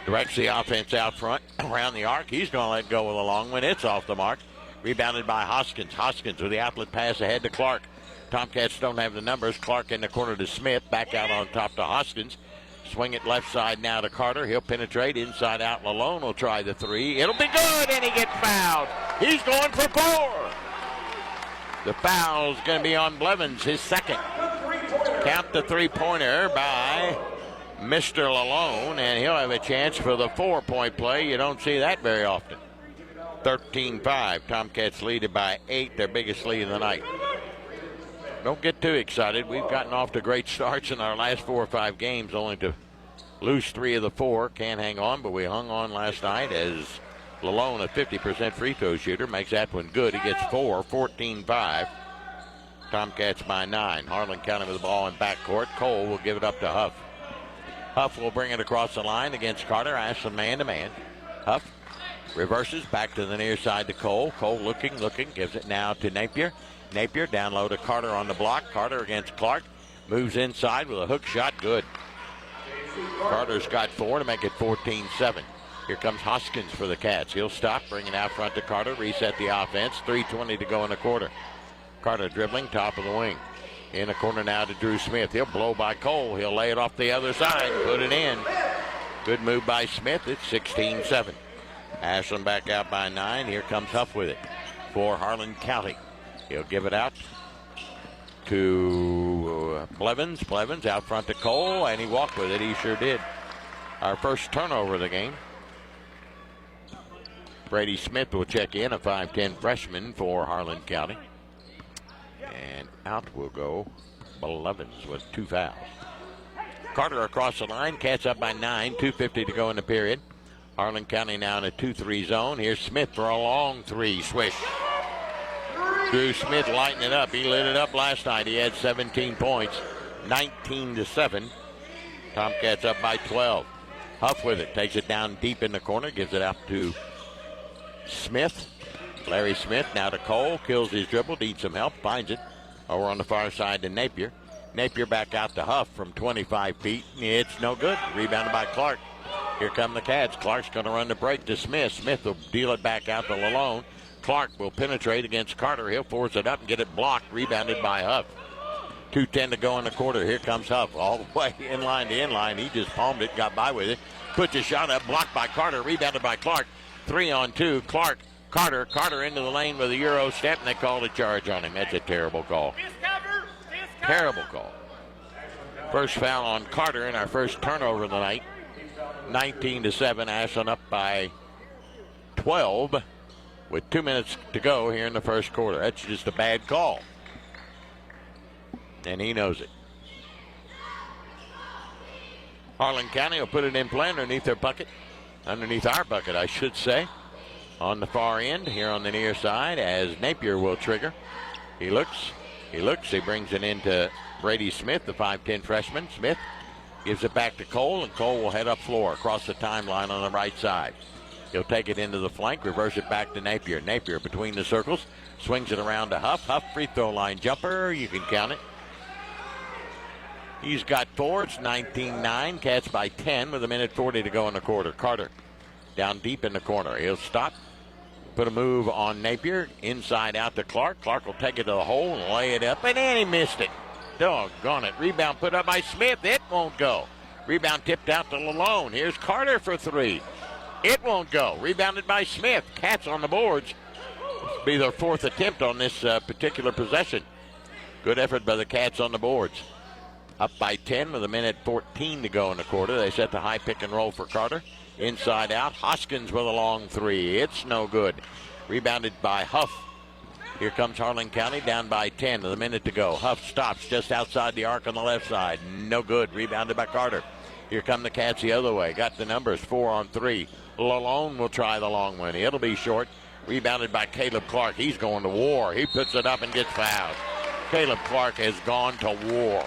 Directs the offense out front, around the arc. He's going to let go with a long one. It's off the mark. Rebounded by Hoskins. Hoskins with the outlet pass ahead to Clark. Tomcats don't have the numbers. Clark in the corner to Smith. Back out on top to Hoskins. Swing it left side now to Carter. He'll penetrate inside out. Lalone will try the three. It'll be good, and he gets fouled. He's going for 4. The foul's going to be on Blevins, his second. Count the three-pointer by Mr. Lalone, and he'll have a chance for the 4-point play. You don't see that very often. 13-5. Tomcats lead it by 8, their biggest lead of the night. Don't get too excited. We've gotten off to great starts in our last 4 or 5 games, only to lose 3 of the 4. Can't hang on, but we hung on last night as Lalone, a 50% free throw shooter, makes that one good. He gets 4, 14-5. Tomcats by 9. Harlan County with the ball in backcourt. Cole will give it up to Huff. Huff will bring it across the line against Carter. Ashland man-to-man. Huff reverses back to the near side to Cole. Cole looking, gives it now to Napier. Napier down low to Carter on the block. Carter against Clark. Moves inside with a hook shot. Good. Carter's got 4 to make it 14-7. Here comes Hoskins for the Cats. He'll stop, bring it out front to Carter, reset the offense. 3:20 to go in the quarter. Carter dribbling, top of the wing. In the corner now to Drew Smith. He'll blow by Cole. He'll lay it off the other side, put it in. Good move by Smith. It's 16-7. Ashland back out by 9. Here comes Huff with it for Harlan County. He'll give it out to Blevins. Blevins out front to Cole, and he walked with it. He sure did. Our first turnover of the game. Brady Smith will check in, a 5'10 freshman for Harlan County. And out will go Blevins with 2 fouls. Carter across the line. Cats up by 9. 2:50 to go in the period. Harlan County now in a 2-3 zone. Here's Smith for a long 3. Swish. Drew Smith lighting it up. He lit it up last night. He had 17 points. 19-7. Tomcats up by 12. Huff with it. Takes it down deep in the corner. Gives it out to Smith. Larry Smith now to Cole. Kills his dribble. Needs some help. Finds it. Over on the far side to Napier. Napier back out to Huff from 25 feet. It's no good. Rebounded by Clark. Here come the Cats. Clark's going to run the break to Smith. Smith will deal it back out to Lalone. Clark will penetrate against Carter. He'll force it up and get it blocked. Rebounded by Huff. 2:10 to go in the quarter. Here comes Huff all the way inline to inline. He just palmed it, got by with it. Puts a shot up, blocked by Carter. Rebounded by Clark. 3-on-2. Clark, Carter. Carter into the lane with a Euro step, and they called a charge on him. That's a terrible call. Terrible call. First foul on Carter in our first turnover of the night. 19-7. Ashland up by 12 with 2 minutes to go here in the first quarter. That's just a bad call. And he knows it. Harlan County will put it in play underneath their bucket. Underneath our bucket, I should say. On the far end, here on the near side, as Napier will trigger. He looks, he brings it into Brady Smith, the 5'10 freshman. Smith gives it back to Cole, and Cole will head up floor across the timeline on the right side. He'll take it into the flank, reverse it back to Napier. Napier between the circles, swings it around to Huff. Huff free throw line jumper, you can count it. He's got 4, it's 19-9. Cats by 10 with 1:40 to go in the quarter. Carter down deep in the corner. He'll stop, put a move on Napier, inside out to Clark. Clark will take it to the hole and lay it up, and then he missed it. Doggone it. Rebound put up by Smith. It won't go. Rebound tipped out to Lalone. Here's Carter for 3. It won't go. Rebounded by Smith. Cats on the boards. This will be their 4th attempt on this particular possession. Good effort by the Cats on the boards. Up by 10 with 1:14 to go in the quarter. They set the high pick and roll for Carter. Inside out. Hoskins with a long 3. It's no good. Rebounded by Huff. Here comes Harlan County down by 10 with 1 minute to go. Huff stops just outside the arc on the left side. No good. Rebounded by Carter. Here come the Cats the other way. Got the numbers, 4-on-3. Lalone will try the long one. It'll be short. Rebounded by Caleb Clark. He's going to war. He puts it up and gets fouled. Caleb Clark has gone to war.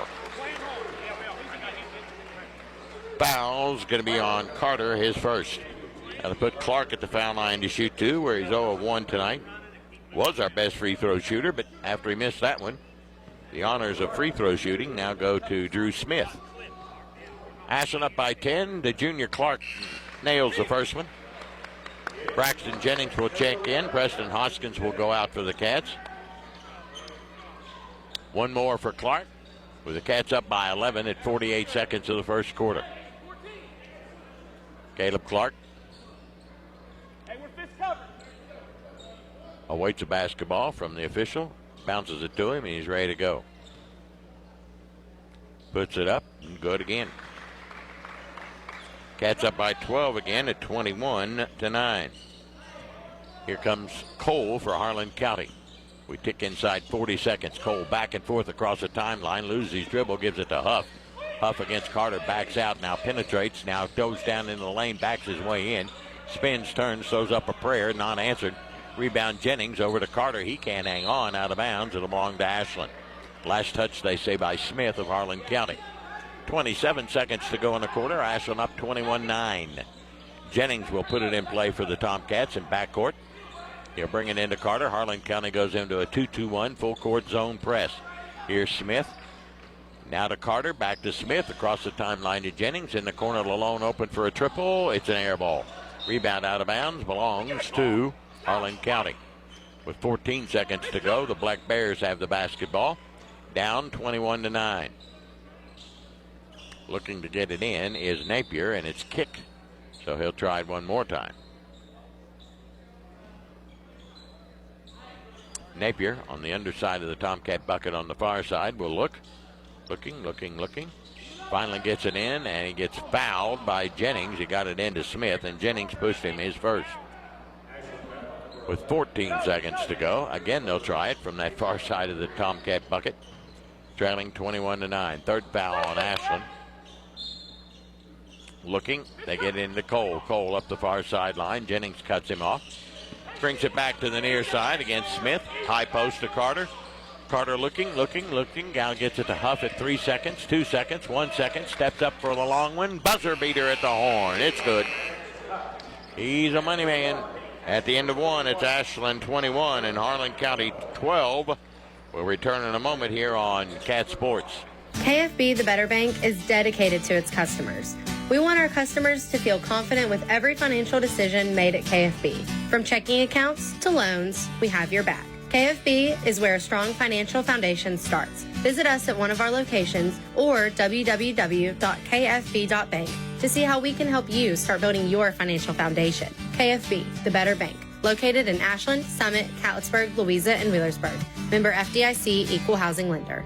Foul's going to be on Carter, his first. That'll put Clark at the foul line to shoot 2, where he's 0 of 1 tonight. Was our best free throw shooter, but after he missed that one, the honors of free throw shooting now go to Drew Smith. Ashland up by 10. The junior Clark nails the first one. Braxton Jennings will check in. Preston Hoskins will go out for the Cats. One more for Clark, with the Cats up by 11 at 48 seconds of the first quarter. Caleb Clark awaits a basketball from the official, bounces it to him, and he's ready to go. Puts it up and good again. Cats up by 12 again at 21-9. Here comes Cole for Harlan County. We tick inside 40 seconds. Cole back and forth across the timeline, loses his dribble, gives it to Huff. Huff against Carter, backs out, now penetrates, now goes down into the lane, backs his way in, spins, turns, throws up a prayer, not answered. Rebound Jennings over to Carter. He can't hang on, out of bounds. It'll belong to Ashland. Last touch, they say, by Smith of Harlan County. 27 seconds to go in the quarter. Ashland up 21-9. Jennings will put it in play for the Tomcats in backcourt. He'll bring it into Carter. Harlan County goes into a 2-2-1 full court zone press. Here's Smith. Now to Carter, back to Smith, across the timeline to Jennings. In the corner, Lalone open for a triple. It's an air ball. Rebound out of bounds belongs to Harlan County. With 14 seconds to go, the Black Bears have the basketball. Down 21-9. Looking to get it in is Napier, and it's kicked. So he'll try it one more time. Napier on the underside of the Tomcat bucket on the far side will look. Looking. Finally gets it in, and he gets fouled by Jennings. He got it into Smith, and Jennings pushed him his first. With 14 seconds to go, again they'll try it from that far side of the Tomcat bucket. Trailing 21-9. Third foul on Ashland. Looking, they get into Cole. Cole up the far sideline. Jennings cuts him off. Brings it back to the near side against Smith. High post to Carter. Carter looking. Gal gets it to Huff at 3 seconds, 2 seconds, 1 second. Steps up for the long one. Buzzer beater at the horn. It's good. He's a money man. At the end of one, it's Ashland 21 and Harlan County 12. We'll return in a moment here on Cat Sports. KFB, the Better Bank, is dedicated to its customers. We want our customers to feel confident with every financial decision made at KFB. From checking accounts to loans, we have your back. KFB is where a strong financial foundation starts. Visit us at one of our locations or www.kfb.bank to see how we can help you start building your financial foundation. KFB, the Better Bank, located in Ashland, Summit, Catlettsburg, Louisa, and Wheelersburg. Member FDIC, Equal Housing Lender.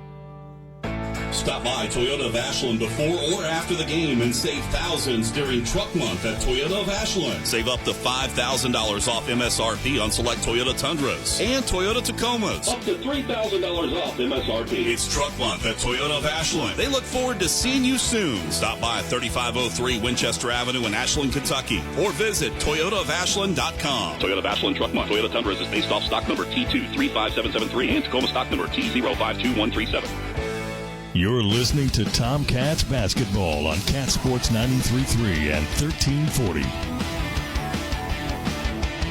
Stop by Toyota of Ashland before or after the game and save thousands during Truck Month at Toyota of Ashland. Save up to $5,000 off MSRP on select Toyota Tundras and Toyota Tacomas. Up to $3,000 off MSRP. It's Truck Month at Toyota of Ashland. They look forward to seeing you soon. Stop by 3503 Winchester Avenue in Ashland, Kentucky, or visit ToyotaofAshland.com. Toyota of Ashland Truck Month. Toyota Tundras is based off stock number T235773 and Tacoma stock number T052137. You're listening to Tomcats basketball on Cat Sports 93.3 and 1340.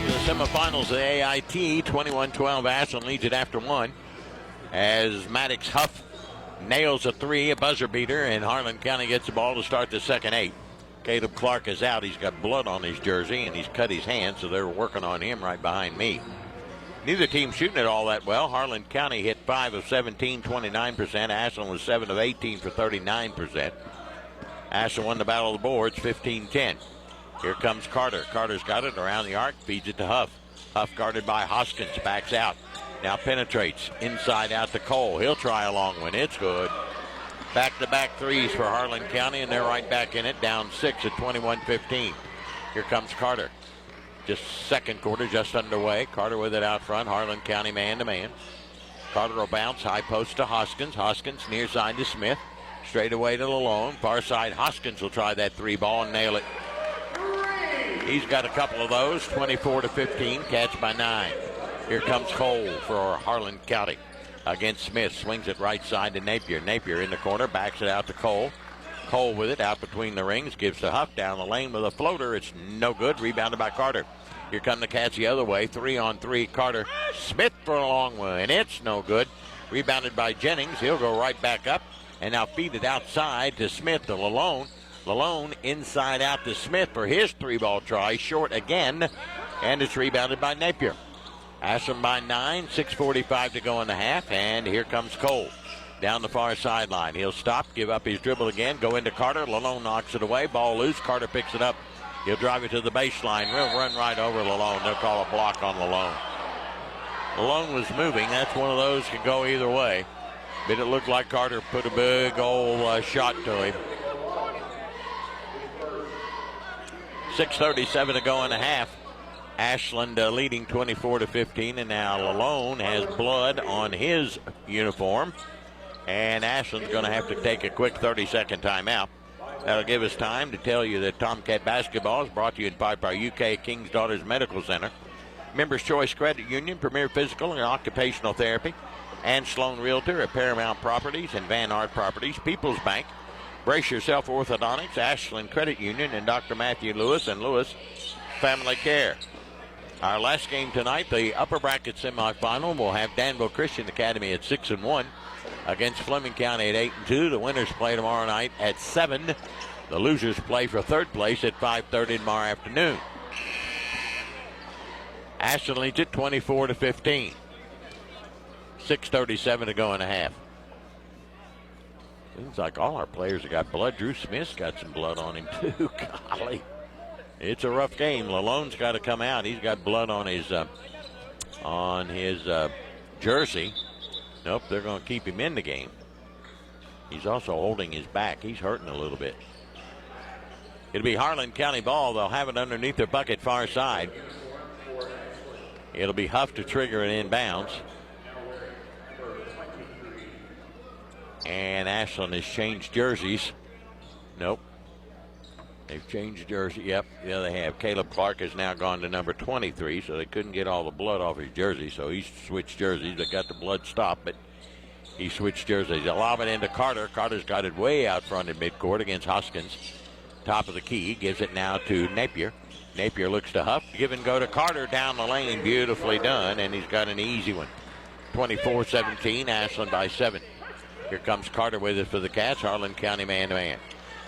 The semifinals of the AIT, 21-12. Ashland leads it after one as Maddox Huff nails a three, a buzzer beater, and Harlan County gets the ball to start the second 8. Caleb Clark is out. He's got blood on his jersey, and he's cut his hand, so they're working on him right behind me. Neither team shooting it all that well. Harlan County hit 5 of 17, 29%. Ashland was 7 of 18 for 39%. Ashland won the battle of the boards, 15-10. Here comes Carter. Carter's got it around the arc, feeds it to Huff. Huff guarded by Hoskins, backs out. Now penetrates inside out to Cole. He'll try a long one. It's good. Back-to-back threes for Harlan County, and they're right back in it, down 6 at 21-15. Here comes Carter. Just second quarter just underway. Carter with it out front. Harlan County man-to-man. Carter will bounce. High post to Hoskins. Hoskins near side to Smith. Straight away to Lalone. Far side, Hoskins will try that three ball and nail it. He's got a couple of those. 24-15. Cats by 9. Here comes Cole for Harlan County. against Smith. Swings it right side to Napier. Napier in the corner, backs it out to Cole. Cole with it out between the rings, gives to Huff down the lane with a floater. It's no good. Rebounded by Carter. Here come the Cats the other way. 3-on-3. Carter. Smith for a long one, and it's no good. Rebounded by Jennings. He'll go right back up and now feed it outside to Smith to Lalone. Lalone inside out to Smith for his 3-ball try. Short again, and it's rebounded by Napier. Ashland by 9, 6:45 to go in the half, and here comes Cole down the far sideline. He'll stop, give up his dribble again, go into Carter. Lalone knocks it away. Ball loose. Carter picks it up. He'll drive it to the baseline. He'll run right over Lalone. They'll call a block on Lalone. Lalone was moving. That's one of those can go either way. But it looked like Carter put a big old shot to him. 6:37 to go in the half. Ashland leading 24-15, and now Lalone has blood on his uniform. And Ashland's going to have to take a quick 30-second timeout. That'll give us time to tell you that Tomcat basketball is brought to you in part by UK King's Daughters Medical Center, Members Choice Credit Union, Premier Physical and Occupational Therapy, and Sloan Realtor at Paramount Properties and Van Art Properties, People's Bank, Brace Yourself Orthodontics, Ashland Credit Union, and Dr. Matthew Lewis and Lewis Family Care. Our last game tonight, the upper bracket semifinal, will have Danville Christian Academy at 6-1 against Fleming County at 8-2. The winners play tomorrow night at 7. The losers play for third place at 5:30 tomorrow afternoon. Ashland leads it 24-15. 6:37 to go in a half. Seems like all our players have got blood. Drew Smith's got some blood on him too. Golly. It's a rough game. Lalone's got to come out. He's got blood on his jersey. Nope, they're going to keep him in the game. He's also holding his back. He's hurting a little bit. It'll be Harlan County ball. They'll have it underneath their bucket far side. It'll be Huff to trigger it inbounds. And Ashland has changed jerseys. Nope. They've changed jersey. Yep, yeah, they have. Caleb Clark has now gone to number 23, so they couldn't get all the blood off his jersey, so he switched jerseys. They got the blood stopped, but he switched jerseys. They'll lob it into Carter. Carter's got it way out front in midcourt against Hoskins. Top of the key. Gives it now to Napier. Napier looks to Huff. Give and go to Carter down the lane. Beautifully done, and he's got an easy one. 24-17, Ashland by 7. Here comes Carter with it for the Cats. Harlan County man-to-man.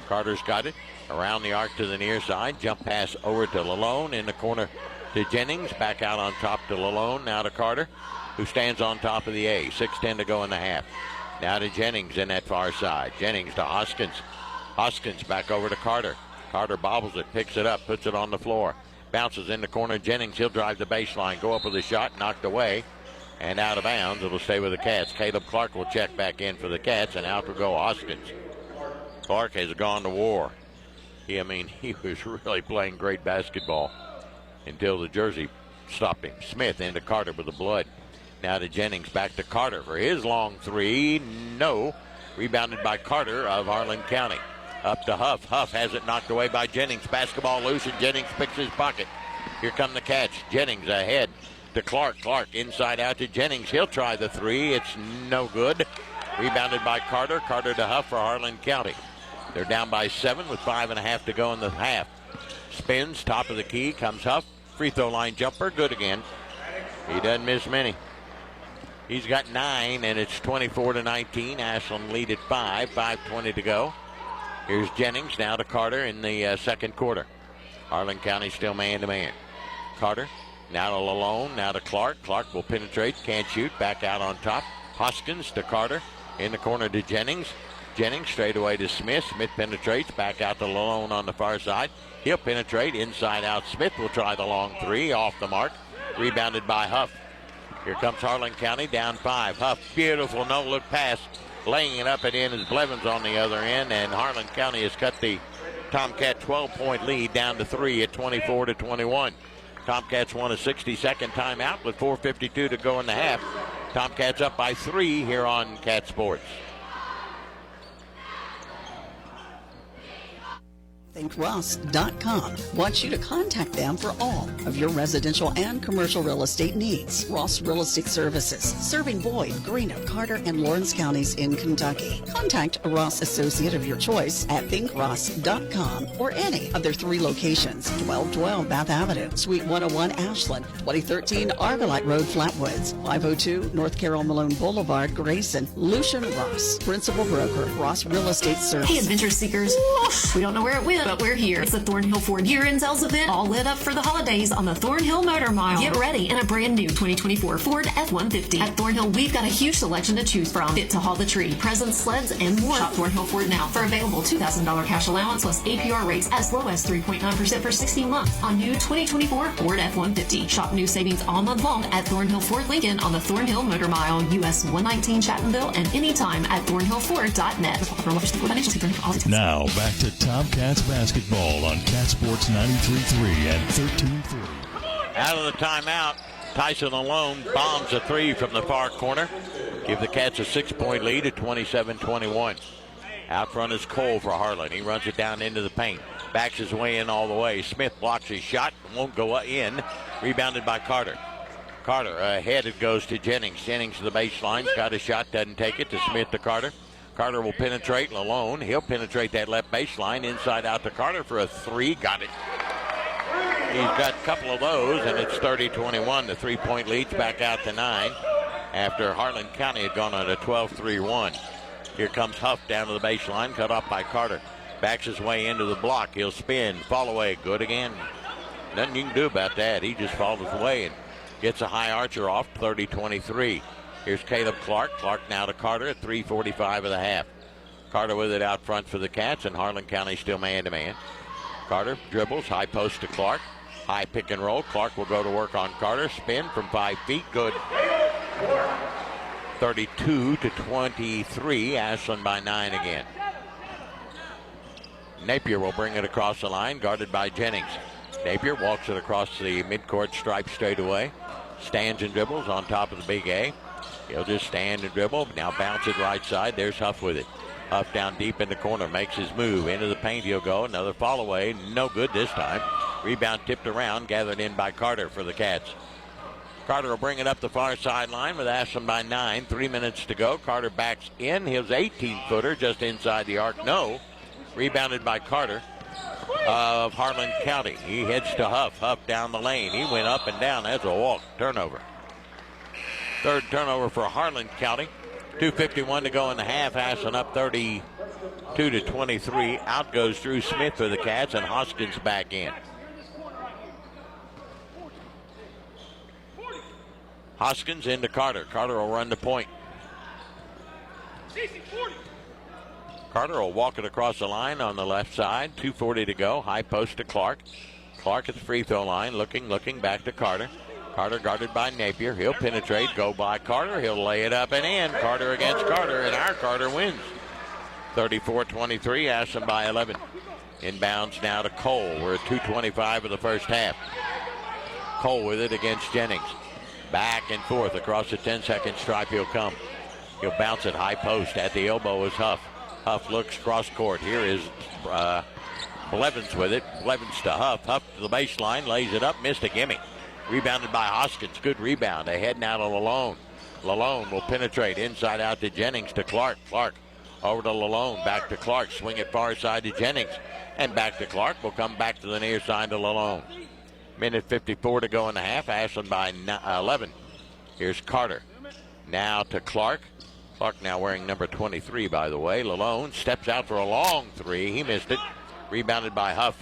Carter's got it. Around the arc to the near side. Jump pass over to Lalone. In the corner to Jennings. Back out on top to Lalone. Now to Carter, who stands on top of the A. 6:10 to go in the half. Now to Jennings in that far side. Jennings to Hoskins. Hoskins back over to Carter. Carter bobbles it, picks it up, puts it on the floor. Bounces in the corner. Jennings, he'll drive the baseline. Go up with a shot. Knocked away. And out of bounds. It'll stay with the Cats. Caleb Clark will check back in for the Cats. And out will go Hoskins. Clark has gone to war. He was really playing great basketball until the jersey stopped him. Smith into Carter with the blood. Now to Jennings, back to Carter for his long three. No. Rebounded by Carter of Harlan County. Up to Huff. Huff has it knocked away by Jennings. Basketball loose, and Jennings picks his pocket. Here come the Cats. Jennings ahead to Clark. Clark inside out to Jennings. He'll try the three. It's no good. Rebounded by Carter. Carter to Huff for Harlan County. They're down by 7 with 5.5 to go in the half. Spins, top of the key, comes Huff. Free throw line jumper, good again. He doesn't miss many. He's got 9, and it's 24-19. Ashland lead at 5, 5:20 to go. Here's Jennings now to Carter in the second quarter. Harlan County still man-to-man. Carter now to Lalone, now to Clark. Clark will penetrate, can't shoot, back out on top. Hoskins to Carter, in the corner to Jennings. Jennings straight away to Smith. Smith penetrates, back out to Lalone on the far side. He'll penetrate, inside out. Smith will try the long three, off the mark. Rebounded by Huff. Here comes Harlan County, down 5. Huff, beautiful no-look pass. Laying it up and in is Blevins on the other end, and Harlan County has cut the Tomcat 12-point lead down to 3 at 24-21. Tomcats won a 60-second timeout with 4:52 to go in the half. Tomcats up by 3 here on Cat Sports. ThinkRoss.com wants you to contact them for all of your residential and commercial real estate needs. Ross Real Estate Services, serving Boyd, Greenock, Carter, and Lawrence counties in Kentucky. Contact a Ross associate of your choice at ThinkRoss.com or any of their 3 locations: 1212 Bath Avenue, Suite 101 Ashland, 2013 Argolite Road, Flatwoods, 502 North Carroll Malone Boulevard, Grayson. Lucian Ross, Principal Broker, Ross Real Estate Services. Hey, adventure seekers. We don't know where it went, but we're here. It's the Thornhill Ford year-end sales event, all lit up for the holidays on the Thornhill Motor Mile. Get ready in a brand new 2024 Ford F-150. At Thornhill, we've got a huge selection to choose from. Fit to haul the tree, presents, sleds, and more. Shop Thornhill Ford now for available $2,000 cash allowance plus APR rates as low as 3.9% for 60 months on new 2024 Ford F-150. Shop new savings all month long at Thornhill Ford Lincoln on the Thornhill Motor Mile, US 119 Chattanville, and anytime at thornhillford.net. Now back to Tomcats basketball on Cat Sports 93.3 and 1340. Out of the timeout, Tyson alone bombs a 3 from the far corner. Give the Cats a 6-point lead at 27-21. Out front is Cole for Harlan. He runs it down into the paint. Backs his way in all the way. Smith blocks his shot. Won't go in. Rebounded by Carter. Carter ahead. It goes to Jennings. Jennings to the baseline. Got a shot. Doesn't take it. To Smith to Carter. Carter will penetrate alone. He'll penetrate that left baseline. Inside out to Carter for a 3. Got it. He's got a couple of those, and it's 30-21. The 3-point lead's back out to 9 after Harlan County had gone on a 12-3 run. Here comes Huff down to the baseline, cut off by Carter. Backs his way into the block. He'll spin. Fall away. Good again. Nothing you can do about that. He just falls away and gets a high archer off. 30-23. Here's Caleb Clark. Clark now to Carter at 3:45 of the half. Carter with it out front for the Cats, and Harlan County still man-to-man. Carter dribbles. High post to Clark. High pick and roll. Clark will go to work on Carter. Spin from 5 feet. Good. 32-23. Ashland by 9 again. Napier will bring it across the line, guarded by Jennings. Napier walks it across the midcourt stripe straight away. Stands and dribbles on top of the big A. He'll just stand and dribble. Now bounce it right side. There's Huff with it. Huff down deep in the corner. Makes his move. Into the paint he'll go. Another fall away. No good this time. Rebound tipped around. Gathered in by Carter for the Cats. Carter will bring it up the far sideline with Ashland by 9. 3 minutes to go. Carter backs in. His 18-footer just inside the arc. No. Rebounded by Carter of Harlan County. He heads to Huff. Huff down the lane. He went up and down. That's a walk. Turnover. Third turnover for Harlan County. 2:51 to go in the half. Ashland up 32-23. Out goes Drew Smith for the Cats, and Hoskins back in. Hoskins into Carter. Carter will run the point. Carter will walk it across the line on the left side. 2:40 to go. High post to Clark. Clark at the free throw line. Looking back to Carter. Carter guarded by Napier. He'll penetrate. Go by Carter. He'll lay it up and in. Carter against Carter, and our Carter wins. 34-23. Ashland by 11. Inbounds now to Cole. We're at 2:25 of the first half. Cole with it against Jennings. Back and forth across the 10-second stripe he'll come. He'll bounce it high post. At the elbow is Huff. Huff looks cross court. Here is Blevins with it. Blevins to Huff. Huff to the baseline. Lays it up. Missed a gimme. Rebounded by Hoskins. Good rebound. Ahead now to Lalone. Lalone will penetrate inside out to Jennings to Clark. Clark over to Lalone. Back to Clark. Swing it far side to Jennings. And back to Clark. Will come back to the near side to Lalone. Minute 54 to go in the half. Ashland by 11. Here's Carter. Now to Clark. Clark now wearing number 23, by the way. Lalone steps out for a long 3. He missed it. Rebounded by Huff.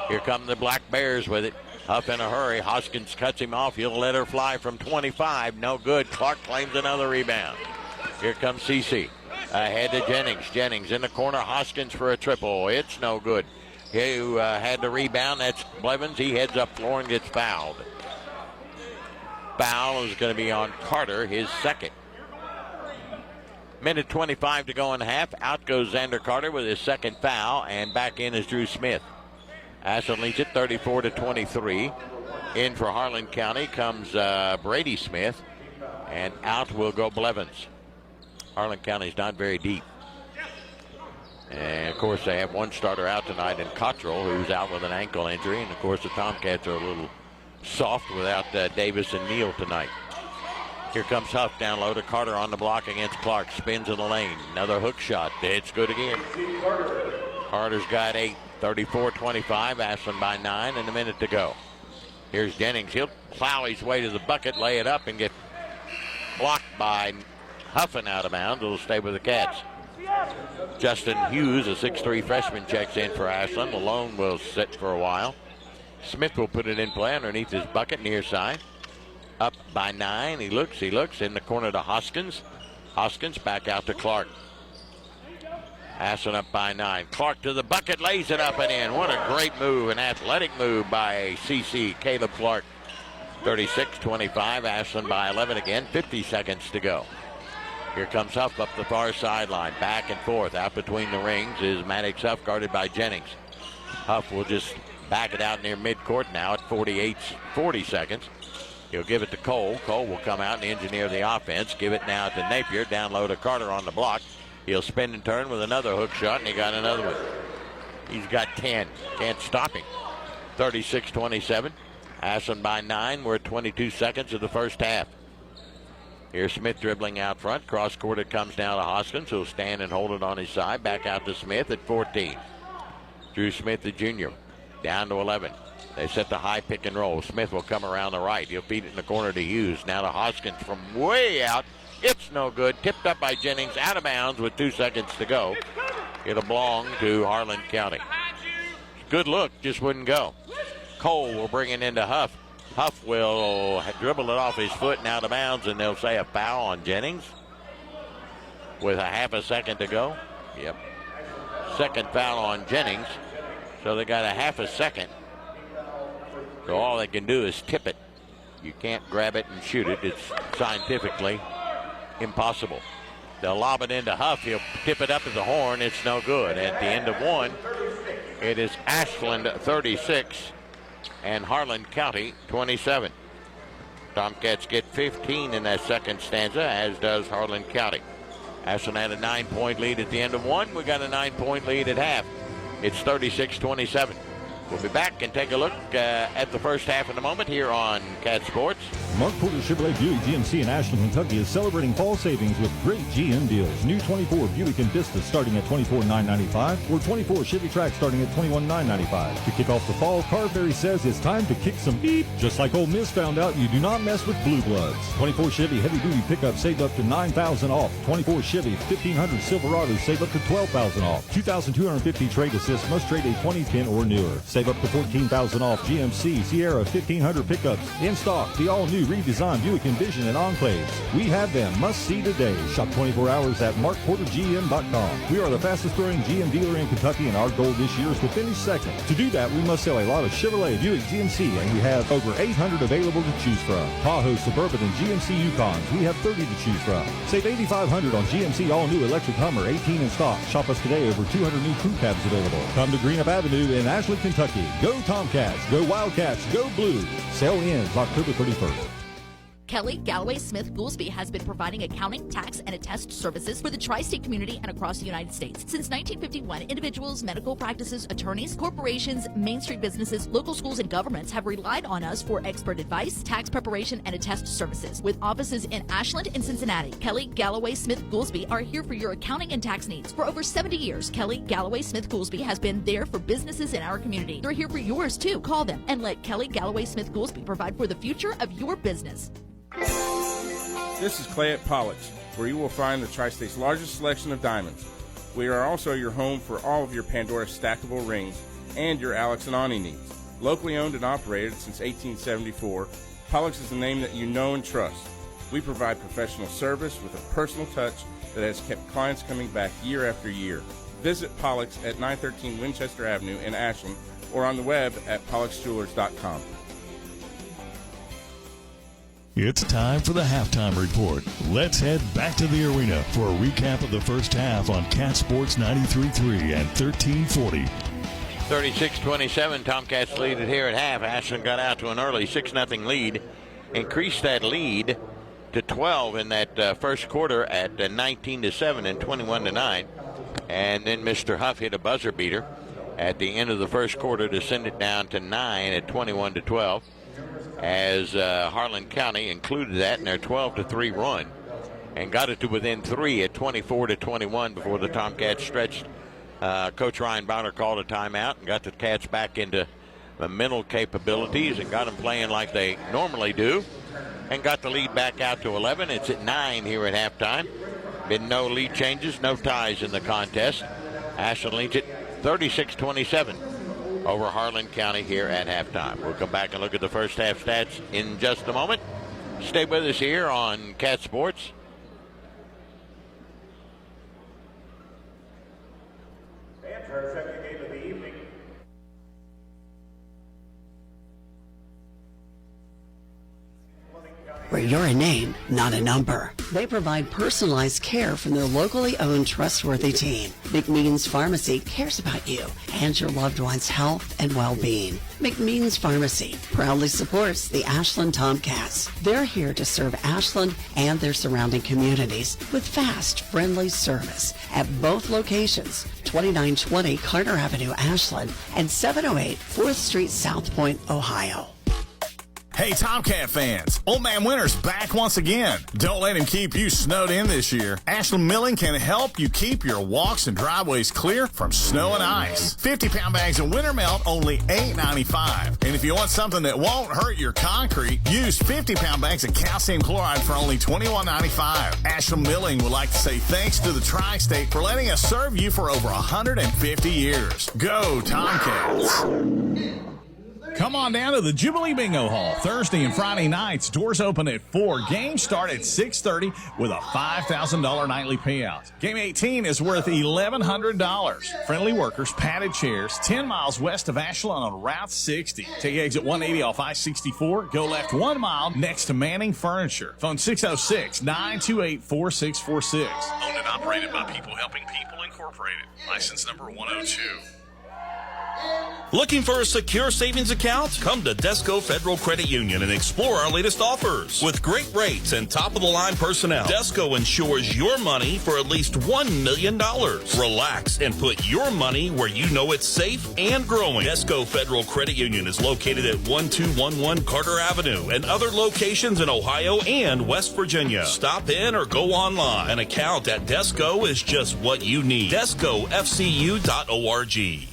Here come the Black Bears with it. Huff in a hurry. Hoskins cuts him off. He'll let her fly from 25. No good. Clark claims another rebound. Here comes CC. Ahead to Jennings. Jennings in the corner. Hoskins for a triple. It's no good. He had the rebound. That's Blevins. He heads up floor and gets fouled. Foul is going to be on Carter, his second. Minute 25 to go in the half. Out goes Xander Carter with his second foul, and back in is Drew Smith. Ashland leads it 34-23. In for Harlan County comes Brady Smith, and out will go Blevins. Harlan County's not very deep. And, of course, they have one starter out tonight in Cottrell, who's out with an ankle injury. And, of course, the Tomcats are a little soft without Davis and Neal tonight. Here comes Huff down low to Carter on the block against Clark. Spins in the lane. Another hook shot. It's good again. Carter's got 8. 34-25. Ashland by 9 and a minute to go. Here's Jennings. He'll plow his way to the bucket, lay it up, and get blocked by Huffin out of bounds. It'll stay with the Cats. Justin Hughes, a 6'3 freshman, checks in for Ashland. Malone will sit for a while. Smith will put it in play underneath his bucket near side. Up by 9. He looks in the corner to Hoskins. Hoskins back out to Clark. Ashland up by 9. Clark to the bucket, lays it up and in. What a great move, an athletic move by CC Caleb Clark. 36-25. Ashland by 11 again. 50 seconds to go. Here comes Huff up the far sideline. Back and forth. Out between the rings is Maddox Huff, guarded by Jennings. Huff will just back it out near midcourt now at 40 seconds. He'll give it to Cole. Cole will come out and engineer the offense. Give it now to Napier. Down low to Carter on the block. He'll spin and turn with another hook shot, and he got another one. He's got 10. Can't stop him. 36-27. Ashland by 9. We're at 22 seconds of the first half. Here's Smith dribbling out front. Cross court, it comes down to Hoskins, who'll stand and hold it on his side. Back out to Smith at 14. Drew Smith, the junior, down to 11. They set the high pick and roll. Smith will come around the right. He'll feed it in the corner to Hughes. Now to Hoskins from way out. It's no good. Tipped up by Jennings, out of bounds with 2 seconds to go. It'll belong to Harlan County. Good look, just wouldn't go. Cole will bring it into Huff. Huff will dribble it off his foot and out of bounds, and they'll say a foul on Jennings with a half a second to go. Yep. Second foul on Jennings. So they got a half a second. So all they can do is tip it. You can't grab it and shoot it. It's scientifically impossible. They'll lob it into Huff. He'll tip it up as a horn. It's no good. At the end of one, it is Ashland 36 and Harlan County 27. Tomcats get 15 in that second stanza, as does Harlan County. Ashland had a 9-point lead at the end of one. We got a 9-point lead at half. It's 36-27. We'll be back and take a look at the first half in a moment here on Cat Sports. Mark Porter Chevrolet Buick GMC in Ashland, Kentucky is celebrating fall savings with great GM deals. New 24 Buick Envista starting at $24,995 or 24 Chevy Trax starting at $21,995. To kick off the fall, Carberry says it's time to kick some beep. Just like Ole Miss found out, you do not mess with blue bloods. 24 Chevy heavy duty pickup save up to $9,000 off. 24 Chevy 1500 Silverados save up to $12,000 off. 2,250 trade assist must trade a 2010 or newer. Save up to $14,000 off GMC Sierra 1500 pickups in stock. The all-new redesigned Buick Envision and Enclaves. We have them. Must see today. Shop 24 hours at markportergm.com. We are the fastest growing GM dealer in Kentucky, and our goal this year is to finish second. To do that, we must sell a lot of Chevrolet, Buick, GMC, and we have over 800 available to choose from. Tahoe, Suburban, and GMC Yukons. We have 30 to choose from. Save $8,500 on GMC all-new electric Hummer, 18 in stock. Shop us today. Over 200 new crew cabs available. Come to Greenup Avenue in Ashland, Kentucky. Go Tomcats, go Wildcats, go Blue. Sale ends October 31st. Kelly Galloway Smith Goolsby has been providing accounting, tax, and attest services for the tri-state community and across the United States. Since 1951, individuals, medical practices, attorneys, corporations, Main Street businesses, local schools, and governments have relied on us for expert advice, tax preparation, and attest services. With offices in Ashland and Cincinnati, Kelly Galloway Smith Goolsby are here for your accounting and tax needs. For over 70 years, Kelly Galloway Smith Goolsby has been there for businesses in our community. They're here for yours too. Call them and let Kelly Galloway Smith Goolsby provide for the future of your business. This is Clay at Pollux, where you will find the Tri-State's largest selection of diamonds. We are also your home for all of your Pandora stackable rings and your Alex and Ani needs. Locally owned and operated since 1874, Pollux is a name that you know and trust. We provide professional service with a personal touch that has kept clients coming back year after year. Visit Pollux at 913 Winchester Avenue in Ashland or on the web at polluxjewelers.com. It's time for the halftime report. Let's head back to the arena for a recap of the first half on Cat Sports 93.3 and 1340. 36-27, Tomcats lead it here at half. Ashland got out to an early 6-0 lead. Increased that lead to 12 in that first quarter at 19-7 and 21-9. And then Mr. Huff hit a buzzer beater at the end of the first quarter to send it down to 9 at 21-12, as Harlan County included that in their 12-3 run and got it to within 3 at 24-21 before the Tomcats stretched. Coach Ryan Bowder called a timeout and got the Cats back into the mental capabilities and got them playing like they normally do and got the lead back out to 11. It's at 9 here at halftime. Been no lead changes, no ties in the contest. Ashland leads it 36-27 over Harlan County here at halftime. We'll come back and look at the first half stats in just a moment. Stay with us here on Cat Sports. And for our second game of the evening. Where you're a name, not a number. They provide personalized care from their locally owned trustworthy team. McMeans Pharmacy cares about you and your loved one's health and well-being. McMeans Pharmacy proudly supports the Ashland Tomcats. They're here to serve Ashland and their surrounding communities with fast, friendly service at both locations, 2920 Carter Avenue, Ashland, and 708 4th Street, South Point, Ohio. Hey, Tomcat fans, Old Man Winter's back once again. Don't let him keep you snowed in this year. Ashland Milling can help you keep your walks and driveways clear from snow and ice. 50-pound bags of winter melt, only $8.95. And if you want something that won't hurt your concrete, use 50-pound bags of calcium chloride for only $21.95. Ashland Milling would like to say thanks to the Tri-State for letting us serve you for over 150 years. Go, Tomcats. Come on down to the Jubilee Bingo Hall Thursday and Friday nights. Doors open at 4. Games start at 6:30 with a $5,000 nightly payout. Game 18 is worth $1,100. Friendly workers, padded chairs, 10 miles west of Ashland on Route 60. Take exit 180 off I-64. Go left 1 mile next to Manning Furniture. Phone 606-928-4646. Owned and operated by People Helping People Incorporated. License number 102. Looking for a secure savings account? Come to Desco Federal Credit Union and explore our latest offers. With great rates and top-of-the-line personnel, Desco insures your money for at least $1 million. Relax and put your money where you know it's safe and growing. Desco Federal Credit Union is located at 1211 Carter Avenue and other locations in Ohio and West Virginia. Stop in or go online. An account at Desco is just what you need. DescoFCU.org.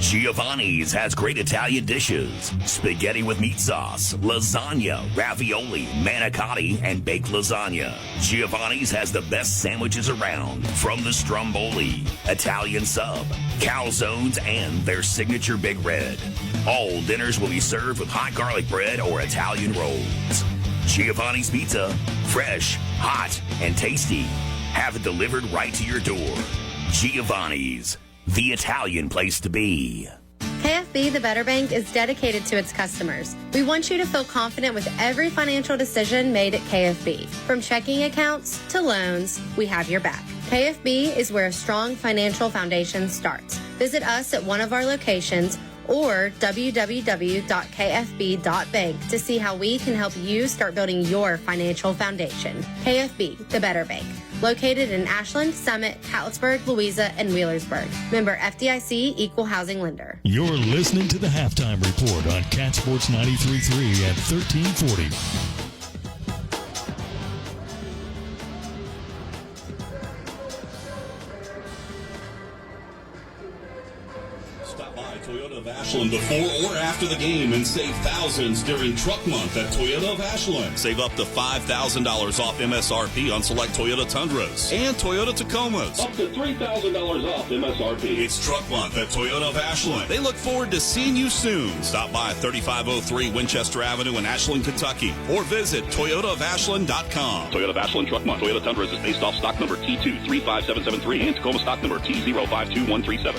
Giovanni's has great Italian dishes. Spaghetti with meat sauce, lasagna, ravioli, manicotti, and baked lasagna. Giovanni's has the best sandwiches around, from the stromboli, Italian sub, calzones, and their signature Big Red. All dinners will be served with hot garlic bread or Italian rolls. Giovanni's Pizza, fresh, hot, and tasty. Have it delivered right to your door. Giovanni's, the Italian place to be. KFB, the Better Bank, is dedicated to its customers. We want you to feel confident with every financial decision made at KFB. From checking accounts to loans, we have your back. KFB is where a strong financial foundation starts. Visit us at one of our locations or www.kfb.bank to see how we can help you start building your financial foundation. KFB, the Better Bank. Located in Ashland, Summit, Catlettsburg, Louisa, and Wheelersburg. Member FDIC, Equal Housing Lender. You're listening to the Halftime Report on Cat Sports 93.3 at 1340. Toyota of Ashland before or after the game and save thousands during Truck Month at Toyota of Ashland. Save up to $5,000 off MSRP on select Toyota Tundras and Toyota Tacomas. Up to $3,000 off MSRP. It's Truck Month at Toyota of Ashland. They look forward to seeing you soon. Stop by 3503 Winchester Avenue in Ashland, Kentucky, or visit ToyotaofAshland.com. Toyota of Ashland Truck Month. Toyota Tundras is based off stock number T235773 and Tacoma stock number T052137.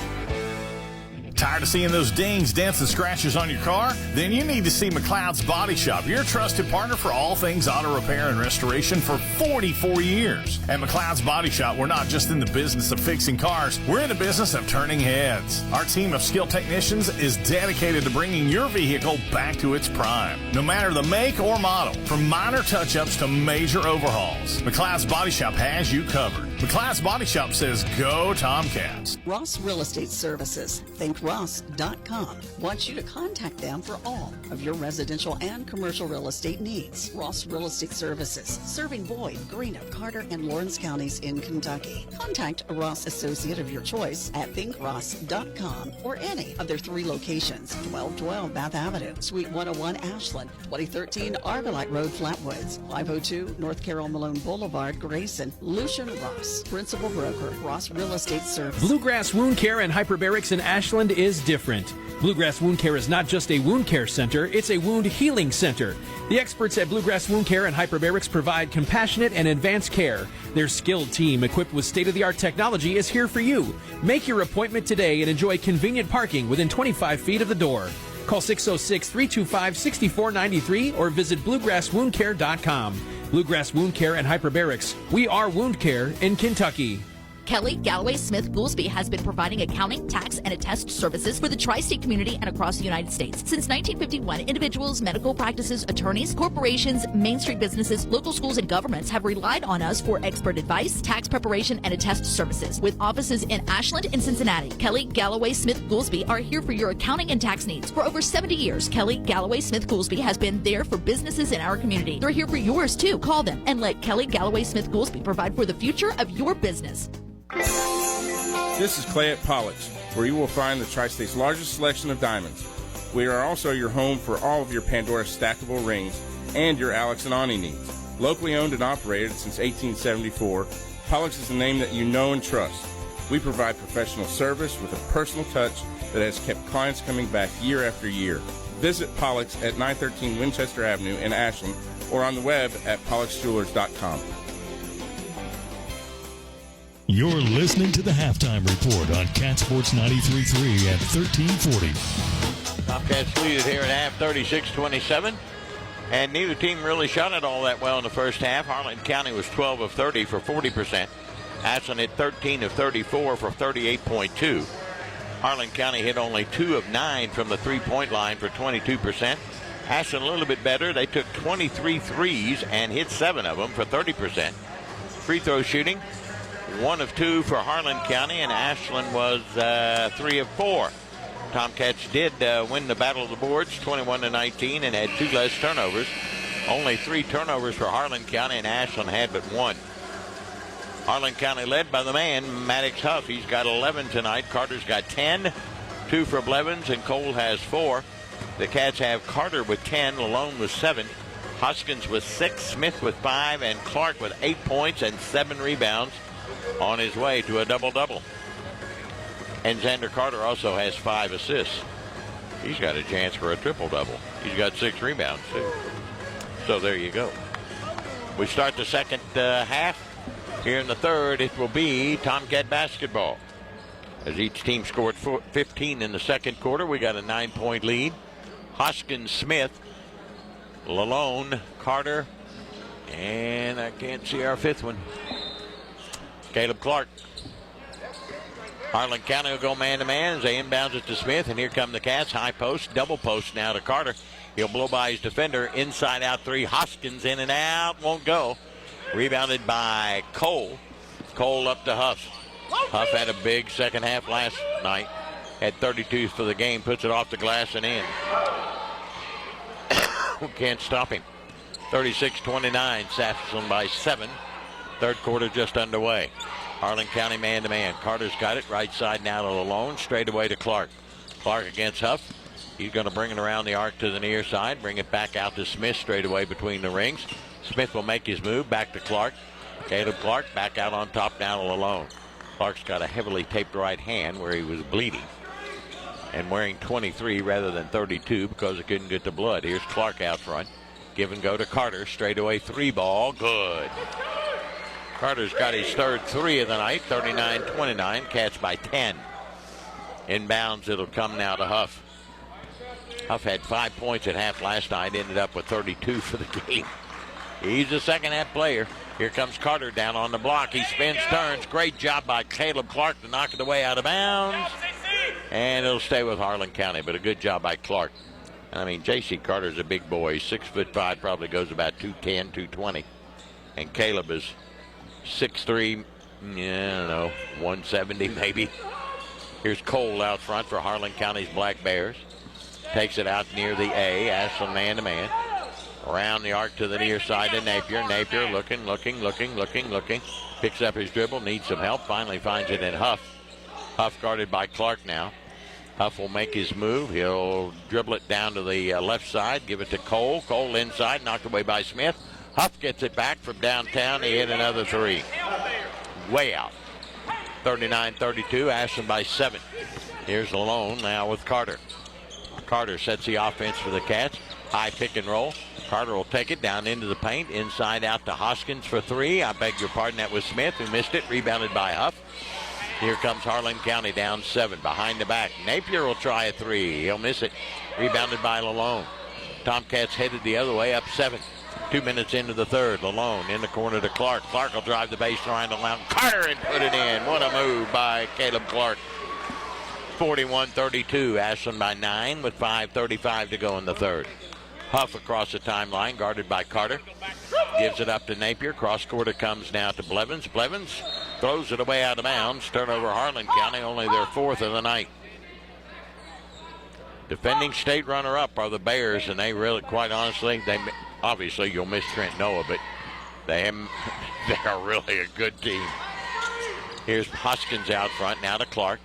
Tired of seeing those dings, dents, and scratches on your car? Then you need to see McLeod's Body Shop, your trusted partner for all things auto repair and restoration for 44 years. At McLeod's Body Shop, we're not just in the business of fixing cars, we're in the business of turning heads. Our team of skilled technicians is dedicated to bringing your vehicle back to its prime. No matter the make or model, from minor touch-ups to major overhauls, McLeod's Body Shop has you covered. McClass Body Shop says go Tomcats. Ross Real Estate Services, thinkross.com, wants you to contact them for all of your residential and commercial real estate needs. Ross Real Estate Services, serving Boyd, Greenock, Carter, and Lawrence counties in Kentucky. Contact a Ross associate of your choice at thinkross.com or any of their 3 locations: 1212 Bath Avenue, Suite 101 Ashland, 2013 Arborlight Road, Flatwoods, 502 North Carroll Malone Boulevard, Grayson. Lucian Ross, Principal Broker, Ross Real Estate Service. Bluegrass Wound Care and Hyperbarics in Ashland is different. Bluegrass Wound Care is not just a wound care center, it's a wound healing center. The experts at Bluegrass Wound Care and Hyperbarics provide compassionate and advanced care. Their skilled team, equipped with state-of-the-art technology, is here for you. Make your appointment today and enjoy convenient parking within 25 feet of the door. Call 606-325-6493 or visit bluegrasswoundcare.com. Bluegrass Wound Care and Hyperbarics. We are wound care in Kentucky. Kelly Galloway Smith Goolsby has been providing accounting, tax, and attest services for the tri-state community and across the United States. Since 1951, individuals, medical practices, attorneys, corporations, Main Street businesses, local schools, and governments have relied on us for expert advice, tax preparation, and attest services. With offices in Ashland and Cincinnati, Kelly Galloway Smith Goolsby are here for your accounting and tax needs. For over 70 years, Kelly Galloway Smith Goolsby has been there for businesses in our community. They're here for yours too. Call them and let Kelly Galloway Smith Goolsby provide for the future of your business. This is Clay at Pollock's, where you will find the Tri-State's largest selection of diamonds. We are also your home for all of your Pandora stackable rings and your Alex and Ani needs. Locally owned and operated since 1874, Pollock's is the name that you know and trust. We provide professional service with a personal touch that has kept clients coming back year after year. Visit Pollock's at 913 Winchester Avenue in Ashland or on the web at pollocksjewelers.com. You're listening to the Halftime Report on Cat Sports 93.3 at 1340. Tomcats lead it here at half, 36-27. And neither team really shot it all that well in the first half. Harlan County was 12 of 30 for 40%. Ashland hit 13 of 34 for 38.2. Harlan County hit only 2 of 9 from the three-point line for 22%. Ashland a little bit better. They took 23 threes and hit 7 of them for 30%. Free throw shooting, 1 of 2 for Harlan County, and Ashland was 3 of 4. Tomcats did win the battle of the boards, 21-19, and had 2 less turnovers. Only 3 turnovers for Harlan County, and Ashland had but 1. Harlan County led by the man, Maddox Huff. He's got 11 tonight. Carter's got 10, 2 for Blevins, and Cole has 4. The Cats have Carter with 10, Lalone with 7, Hoskins with 6, Smith with 5, and Clark with 8 points and 7 rebounds on his way to a double-double. And Xander Carter also has 5 assists. He's got a chance for a triple-double. He's got 6 rebounds, too. So there you go. We start the second half. Here in the third, it will be Tomcat basketball. As each team scored 15 in the second quarter, we got a 9-point lead. Hoskins, Smith, Lalone, Carter, and I can't see our 5th one, Caleb Clark. Harlan County will go man-to-man as they inbounds it to Smith, and here come the Cats. High post, double post now to Carter. He'll blow by his defender. Inside out 3. Hoskins in and out. Won't go. Rebounded by Cole. Cole up to Huff. Huff had a big second half last night. Had 32 for the game. Puts it off the glass and in. Can't stop him. 36-29. Saffron by 7. Third quarter just underway. Harlan County man-to-man. Carter's got it. Right side now to Lalone. Straight away to Clark. Clark against Huff. He's going to bring it around the arc to the near side. Bring it back out to Smith straight away between the rings. Smith will make his move. Back to Clark. Caleb Clark back out on top now to Lalone. Clark's got a heavily taped right hand where he was bleeding. And wearing 23 rather than 32 because he couldn't get the blood. Here's Clark out front. Give and go to Carter. Straight away 3 ball. Good. Carter's got his third 3 of the night. 39-29. Cats by 10. Inbounds, it'll come now to Huff. Huff had 5 points at half last night. Ended up with 32 for the game. He's a second half player. Here comes Carter down on the block. He spins, turns. Great job by Caleb Clark to knock it away out of bounds. And it'll stay with Harlan County, but a good job by Clark. I mean, J.C. Carter's a big boy. He's 6'5", probably goes about 210, 220. And Caleb is 6'3", Yeah, I don't know, 170 maybe. Here's Cole out front for Harlan County's Black Bears. Takes it out near the A. Ashland man-to-man. Around the arc to the near side to Napier. Napier looking. Picks up his dribble, needs some help. Finally finds it in Huff. Huff guarded by Clark now. Huff will make his move. He'll dribble it down to the left side, give it to Cole. Cole inside, knocked away by Smith. Huff gets it back from downtown. He hit another three. Way out. 39-32, Ashland by 7. Here's Lalone now with Carter. Carter sets the offense for the Cats. High pick and roll. Carter will take it down into the paint. Inside out to Hoskins for 3. I beg your pardon, that was Smith who missed it. Rebounded by Huff. Here comes Harlan County down 7. Behind the back. Napier will try a 3. He'll miss it. Rebounded by Lalone. Tomcats headed the other way, up 7. 2 minutes into the third. Lalone in the corner to Clark. Clark will drive the baseline to Carter and put it in. What a move by Caleb Clark. 41-32. Ashland by 9 with 5:35 to go in the third. Huff across the timeline, guarded by Carter. Gives it up to Napier. Cross court it comes now to Blevins. Blevins throws it away out of bounds. Turnover Harlan County, only their 4th of the night. Defending state runner-up are the Bears, and they really, quite honestly, obviously you'll miss Trent Noah, but they're really a good team. Here's Hoskins out front, now to Clark.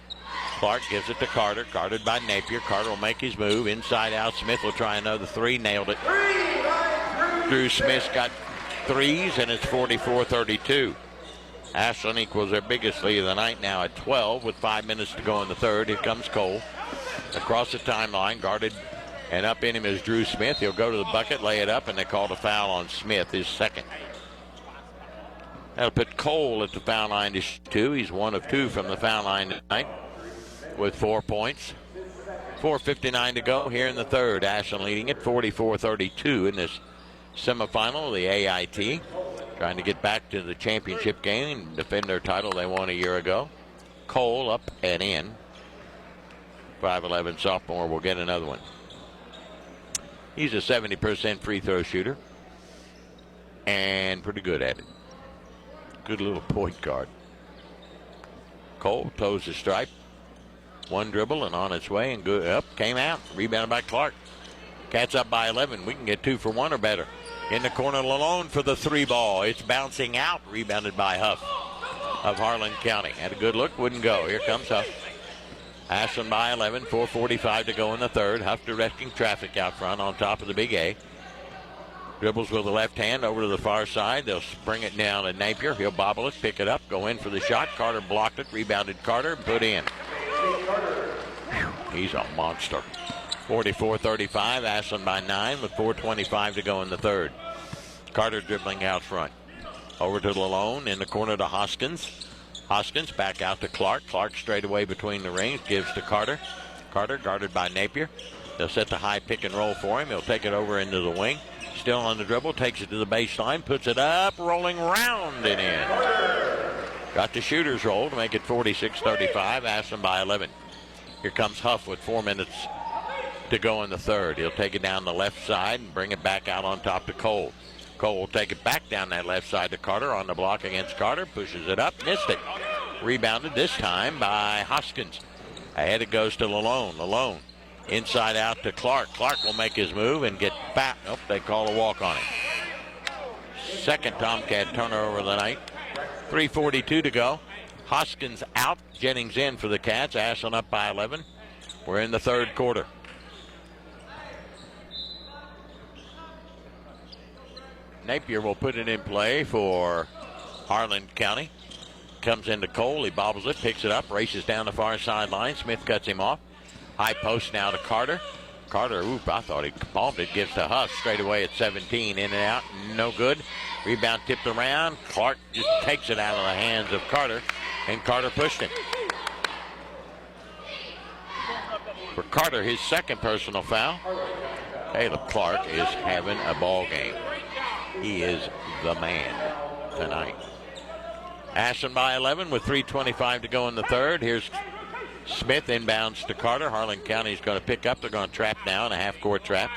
Clark gives it to Carter, guarded by Napier. Carter will make his move. Inside out, Smith will try another 3, nailed it. Drew Smith's got 3s, and it's 44-32. Ashland equals their biggest lead of the night now at 12 with 5 minutes to go in the third. Here comes Cole. Across the timeline, guarded, and up in him is Drew Smith. He'll go to the bucket, lay it up, and they called a foul on Smith, his second. That'll put Cole at the foul line to 2. He's 1 of 2 from the foul line tonight with 4 points. 4:59 to go here in the third. Ashland leading it 44-32 in this semifinal of the AIT. Trying to get back to the championship game and defend their title they won a year ago. Cole up and in. 5'11" sophomore will get another one. He's a 70% free throw shooter and pretty good at it. Good little point guard. Cole toes the stripe. 1 dribble and on its way and good up, came out, rebounded by Clark. Cats up by 11. We can get 2 for 1 or better. In the corner, Lalone for the 3 ball. It's bouncing out, rebounded by Huff of Harlan County. Had a good look, wouldn't go. Here comes Huff. Ashland by 11, 4:45 to go in the third. Huff directing traffic out front on top of the big A. Dribbles with the left hand over to the far side. They'll bring it down to Napier. He'll bobble it, pick it up, go in for the shot. Carter blocked it, rebounded Carter, put in. He's a monster. 44-35, Ashland by 9 with 4:25 to go in the third. Carter dribbling out front. Over to Lalone, in the corner to Hoskins. Hoskins back out to Clark. Clark straight away between the rings, gives to Carter. Carter guarded by Napier. They'll set the high pick and roll for him. He'll take it over into the wing. Still on the dribble, takes it to the baseline, puts it up, rolling round and in. Got the shooter's roll to make it 46-35, Ashland by 11. Here comes Huff with 4 minutes to go in the third. He'll take it down the left side and bring it back out on top to Cole. Cole will take it back down that left side to Carter on the block against Carter. Pushes it up, missed it. Rebounded this time by Hoskins. Ahead it goes to Lalone. Lalone inside out to Clark. Clark will make his move and get back. Nope, they call a walk on him. Second Tomcat turnover of the night. 3:42 to go. Hoskins out. Jennings in for the Cats. Ashland up by 11. We're in the third quarter. Napier will put it in play for Harlan County. Comes into Cole. He bobbles it, picks it up, races down the far sideline. Smith cuts him off. High post now to Carter. Carter, I thought he palmed it. Gives to Huff straight away at 17. In and out, no good. Rebound tipped around. Clark just takes it out of the hands of Carter, and Carter pushed him. For Carter, his second personal foul. Caleb Clark is having a ball game. He is the man tonight. Ashland by 11 with 3:25 to go in the third. Here's Smith inbounds to Carter. Harlan County is going to pick up. They're going to trap now in a half-court trap.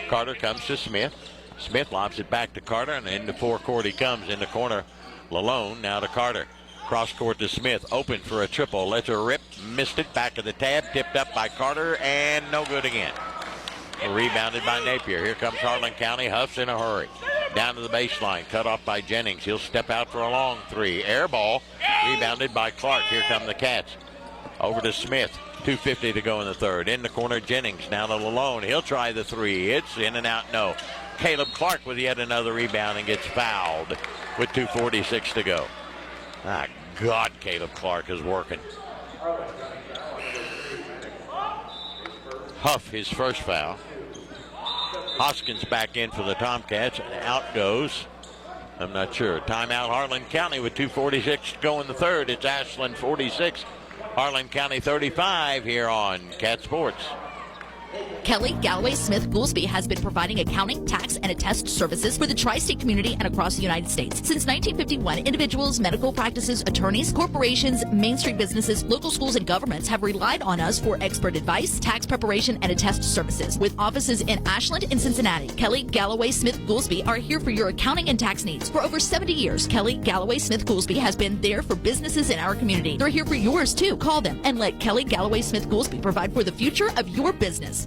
Carter comes to Smith. Smith lobs it back to Carter, and into forecourt he comes in the corner. Lalone now to Carter. Cross court to Smith. Open for a triple. Lets her rip. Missed it. Back of the tab. Tipped up by Carter. And no good again. Rebounded by Napier. Here comes Harlan County. Huff's in a hurry. Down to the baseline. Cut off by Jennings. He'll step out for a long three. Air ball. Rebounded by Clark. Here come the Cats. Over to Smith. 2:50 to go in the third. In the corner, Jennings. Now to Lalone. He'll try the three. It's in and out. No. Caleb Clark with yet another rebound and gets fouled with 2:46 to go. Ah, God, Caleb Clark is working. Huff, his first foul. Hoskins back in for the Tomcats, and out goes, I'm not sure. Timeout, Harlan County with 2:46 to go in the third. It's Ashland 46, Harlan County 35 here on Cat Sports. Kelly Galloway Smith Goolsby has been providing accounting, tax, and attest services for the tri-state community and across the United States. Since 1951, individuals, medical practices, attorneys, corporations, Main Street businesses, local schools, and governments have relied on us for expert advice, tax preparation, and attest services. With offices in Ashland and Cincinnati, Kelly Galloway Smith Goolsby are here for your accounting and tax needs. For over 70 years, Kelly Galloway Smith Goolsby has been there for businesses in our community. They're here for yours, too. Call them and let Kelly Galloway Smith Goolsby provide for the future of your business.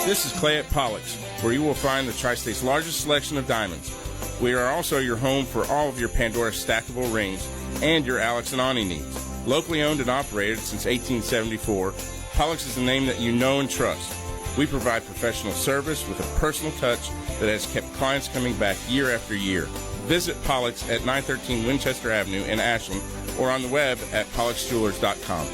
This is Clay at Pollock's, where you will find the Tri-State's largest selection of diamonds. We are also your home for all of your Pandora stackable rings and your Alex and Ani needs. Locally owned and operated since 1874, Pollock's is the name that you know and trust. We provide professional service with a personal touch that has kept clients coming back year after year. Visit Pollock's at 913 Winchester Avenue in Ashland or on the web at pollocksjewelers.com.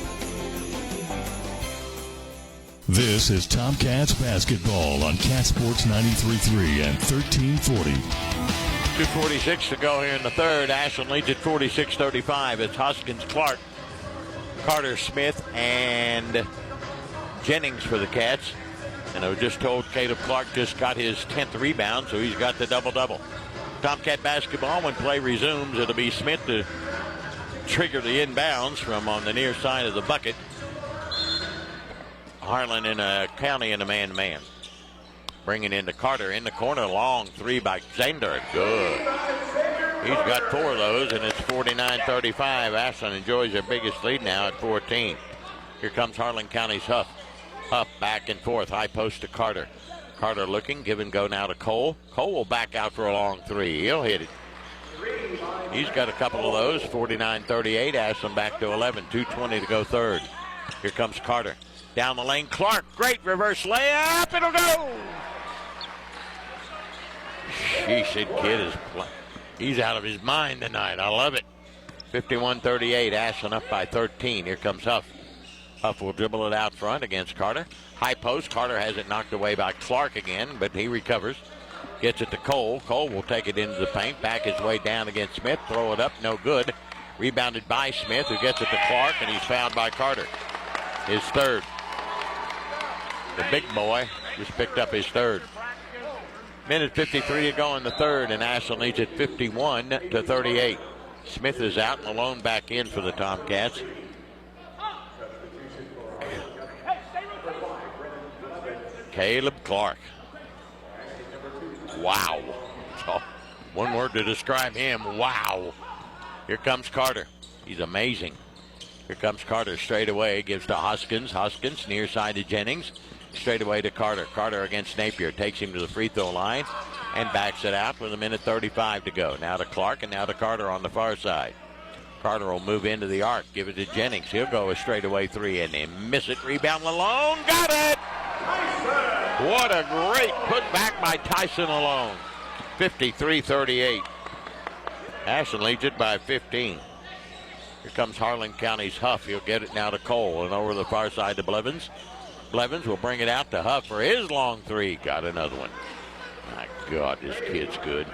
This is Tomcats basketball on Cat Sports 93.3 and 1340. 2:46 to go here in the third. Ashland leads at 46-35. It's Hoskins, Clark, Carter, Smith, and Jennings for the Cats. And I was just told Caleb Clark just got his 10th rebound, so he's got the double-double. Tomcat basketball, when play resumes, it'll be Smith to trigger the inbounds from on the near side of the bucket. Harlan in a County in a man-to-man. Bringing into Carter in the corner. Long three by Zander. Good. He's got 4 of those, and it's 49-35. Ashland enjoys their biggest lead now at 14. Here comes Harlan County's Huff. Huff back and forth. High post to Carter. Carter looking. Give and go now to Cole. Cole will back out for a long three. He'll hit it. He's got a couple of those. 49-38. Ashland back to 11. 2:20 to go third. Here comes Carter. Down the lane, Clark, great reverse layup, it'll go! Sheesh, that kid he's out of his mind tonight, I love it. 51-38, Ashland up by 13, here comes Huff. Huff will dribble it out front against Carter. High post, Carter has it knocked away by Clark again, but he recovers. Gets it to Cole, Cole will take it into the paint, back his way down against Smith, throw it up, no good. Rebounded by Smith, who gets it to Clark, and he's fouled by Carter. His third. The big boy just picked up his third. Minute 53 to go in the third, and Ashland leads at 51-38. Smith is out and alone back in for the Tomcats. Caleb Clark. Wow. So, one word to describe him, wow. Here comes Carter. He's amazing. Here comes Carter straight away, gives to Hoskins. Hoskins near side to Jennings. Straight away to Carter. Carter against Napier. Takes him to the free throw line and backs it out with a minute 35 to go. Now to Clark and now to Carter on the far side. Carter will move into the arc. Give it to Jennings. He'll go a straightaway three and they miss it. Rebound Lalone. Got it! What a great putback by Tyson Lalone. 53-38. Ashland leads it by 15. Here comes Harlan County's Huff. He'll get it now to Cole and over the far side to Blevins. Blevins will bring it out to Huff for his long three. Got another one. My God, this kid's good.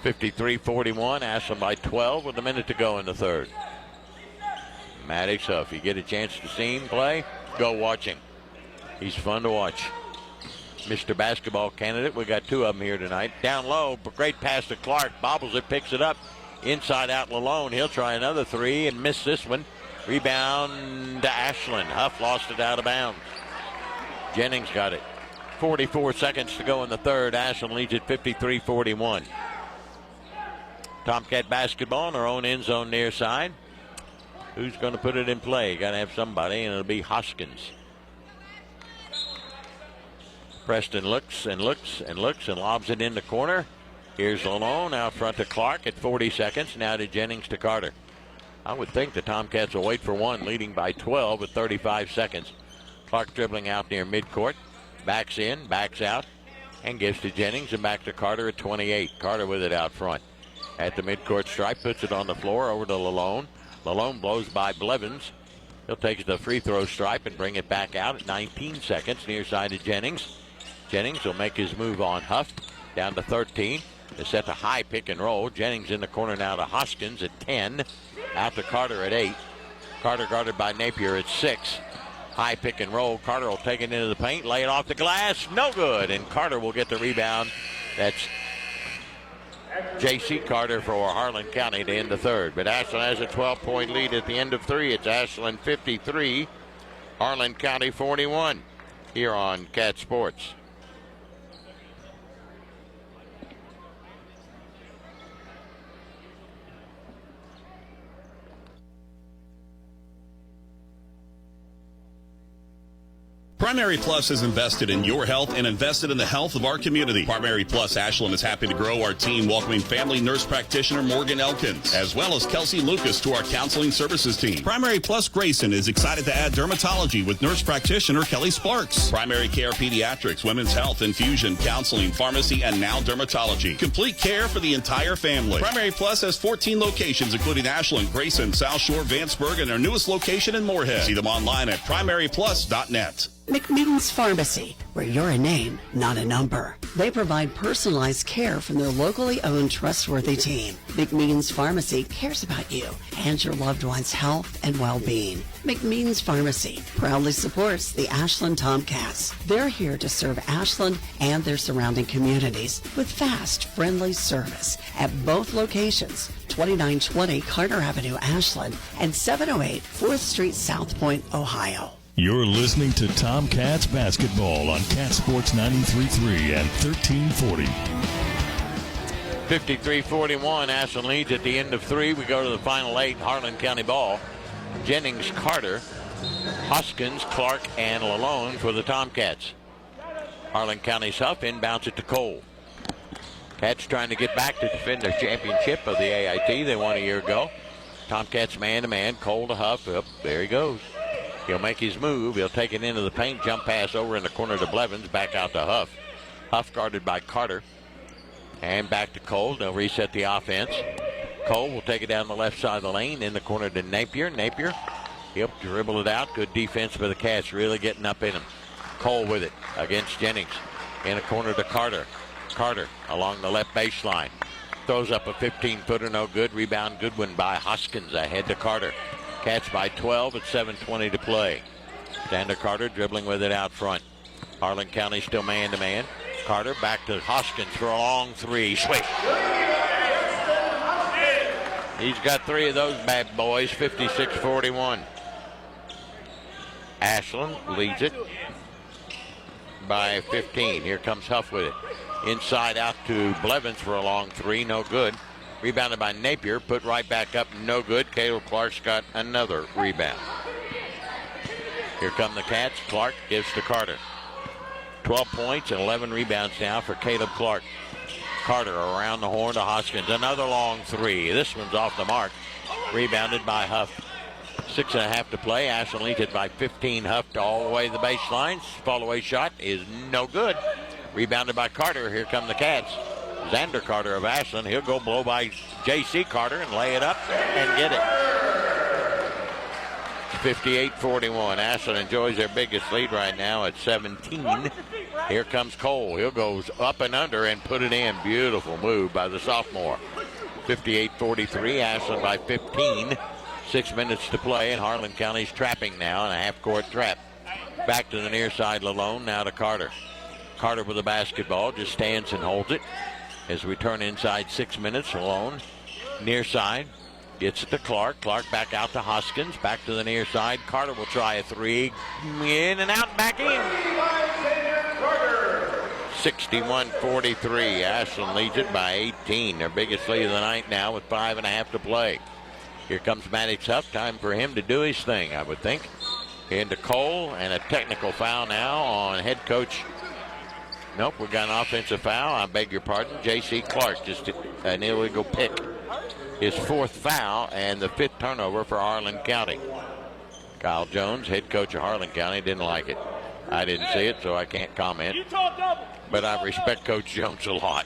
53-41, Ashland by 12 with a minute to go in the third. Maddox Huff, you get a chance to see him play, go watch him. He's fun to watch. Mr. Basketball candidate, we got 2 of them here tonight. Down low, great pass to Clark, bobbles it, picks it up. Inside out Lalone, he'll try another three and miss this one. Rebound to Ashland. Huff lost it out of bounds. Jennings got it. 44 seconds to go in the third. Ashland leads at 53-41. Tomcat basketball in their own end zone near side. Who's going to put it in play? Got to have somebody, and it'll be Hoskins. Preston looks and looks and looks and lobs it in the corner. Here's Lalone out front to Clark at 40 seconds. Now to Jennings to Carter. I would think the Tomcats will wait for one, leading by 12 with 35 seconds. Clark dribbling out near midcourt. Backs in, backs out, and gives to Jennings and back to Carter at 28. Carter with it out front. At the midcourt stripe, puts it on the floor over to Lalone. Lalone blows by Blevins. He'll take the free throw stripe and bring it back out at 19 seconds near side to Jennings. Jennings will make his move on Huff down to 13. They set the high pick and roll. Jennings in the corner now to Hoskins at 10. Out to Carter at 8. Carter guarded by Napier at 6. High pick and roll. Carter will take it into the paint, lay it off the glass. No good. And Carter will get the rebound. That's J.C. Carter for Harlan County to end the third. But Ashland has a 12-point lead at the end of 3. It's Ashland 53, Harlan County 41 here on Cat Sports. Primary Plus is invested in your health and invested in the health of our community. Primary Plus Ashland is happy to grow our team, welcoming family nurse practitioner Morgan Elkins, as well as Kelsey Lucas to our counseling services team. Primary Plus Grayson is excited to add dermatology with nurse practitioner Kelly Sparks. Primary Care Pediatrics, Women's Health, Infusion, Counseling, Pharmacy, and now dermatology. Complete care for the entire family. Primary Plus has 14 locations, including Ashland, Grayson, South Shore, Vanceburg, and their newest location in Moorhead. See them online at primaryplus.net. McMeans Pharmacy, where you're a name, not a number. They provide personalized care from their locally owned, trustworthy team. McMeans Pharmacy cares about you and your loved one's health and well-being. McMeans Pharmacy proudly supports the Ashland Tomcats. They're here to serve Ashland and their surrounding communities with fast, friendly service at both locations, 2920 Carter Avenue, Ashland, and 708 4th Street, South Point, Ohio. You're listening to Tomcats basketball on Cat Sports 93.3 and 1340. 53-41, Ashland leads at the end of 3. We go to the final 8, Harlan County ball. Jennings, Carter, Hoskins, Clark, and Lalone for the Tomcats. Harlan County's Huff inbounds it to Cole. Cats trying to get back to defend their championship of the AIT they won a year ago. Tomcats man-to-man, Cole to Huff. Up, there he goes. He'll make his move. He'll take it into the paint. Jump pass over in the corner to Blevins. Back out to Huff. Huff guarded by Carter. And back to Cole. They'll reset the offense. Cole will take it down the left side of the lane. In the corner to Napier. Napier, he'll dribble it out. Good defense by the Cats. Really getting up in him. Cole with it against Jennings. In the corner to Carter. Carter along the left baseline. Throws up a 15-footer. No good. Rebound. Good one by Hoskins. Ahead to Carter. Cats by 12 at 7:20 to play. Xander Carter dribbling with it out front. Harlan County still man-to-man. Carter back to Hoskins for a long 3. Swish. He's got 3 of those bad boys. 56-41. Ashland leads it by 15. Here comes Huff with it. Inside out to Blevins for a long 3. No good. Rebounded by Napier, put right back up, no good. Caleb Clark's got another rebound. Here come the Cats. Clark gives to Carter. 12 points and 11 rebounds now for Caleb Clark. Carter around the horn to Hoskins. Another long 3. This one's off the mark. Rebounded by Huff. 6.5 to play. Ashland leads it by 15. Huff to all the way to the baseline. Fall-away shot is no good. Rebounded by Carter. Here come the Cats. Xander Carter of Ashland. He'll go blow by J.C. Carter and lay it up and get it. 58-41. Ashland enjoys their biggest lead right now at 17. Here comes Cole. He'll go up and under and put it in. Beautiful move by the sophomore. 58-43. Ashland by 15. 6 minutes to play, and Harlan County's trapping now in a half-court trap. Back to the near side, Lalone. Now to Carter. Carter with the basketball. Just stands and holds it. As we turn inside 6 minutes, alone, near side, gets it to Clark. Clark back out to Hoskins, back to the near side. Carter will try a 3, in and out, back in. 61-43. Ashland leads it by 18, their biggest lead of the night now with 5.5 to play. Here comes Maddox Huff. Time for him to do his thing, I would think. Into Cole, and a technical foul now on head coach. Nope, we got an offensive foul. I beg your pardon. J.C. Clark, just an illegal pick. His 4th foul and the 5th turnover for Harlan County. Kyle Jones, head coach of Harlan County, didn't like it. I didn't see it, so I can't comment. But I respect Coach Jones a lot.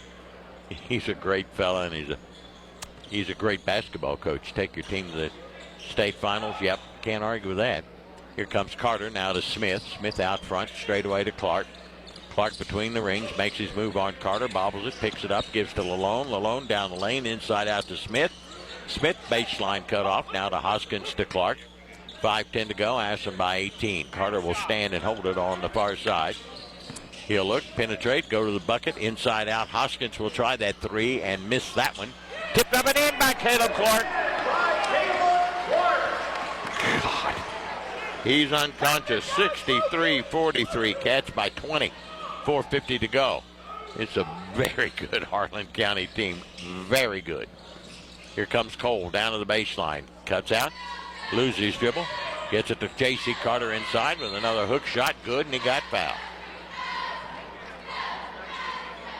He's a great fella, and he's a great basketball coach. Take your team to the state finals. Yep, can't argue with that. Here comes Carter now to Smith. Smith out front, straight away to Clark. Clark between the rings, makes his move on Carter, bobbles it, picks it up, gives to Lalone. Lalone down the lane, inside out to Smith. Smith baseline cut off, now to Hoskins to Clark. 5:10 to go, Ashland by 18. Carter will stand and hold it on the far side. He'll look, penetrate, go to the bucket, inside out. Hoskins will try that 3 and miss that one. Tipped up and in by Caleb Clark. God. He's unconscious. 63-43. Cats by 20. 4:50 to go. It's a very good Harlan County team. Very good. Here comes Cole down to the baseline. Cuts out. Loses his dribble. Gets it to J.C. Carter inside with another hook shot. Good, and he got fouled.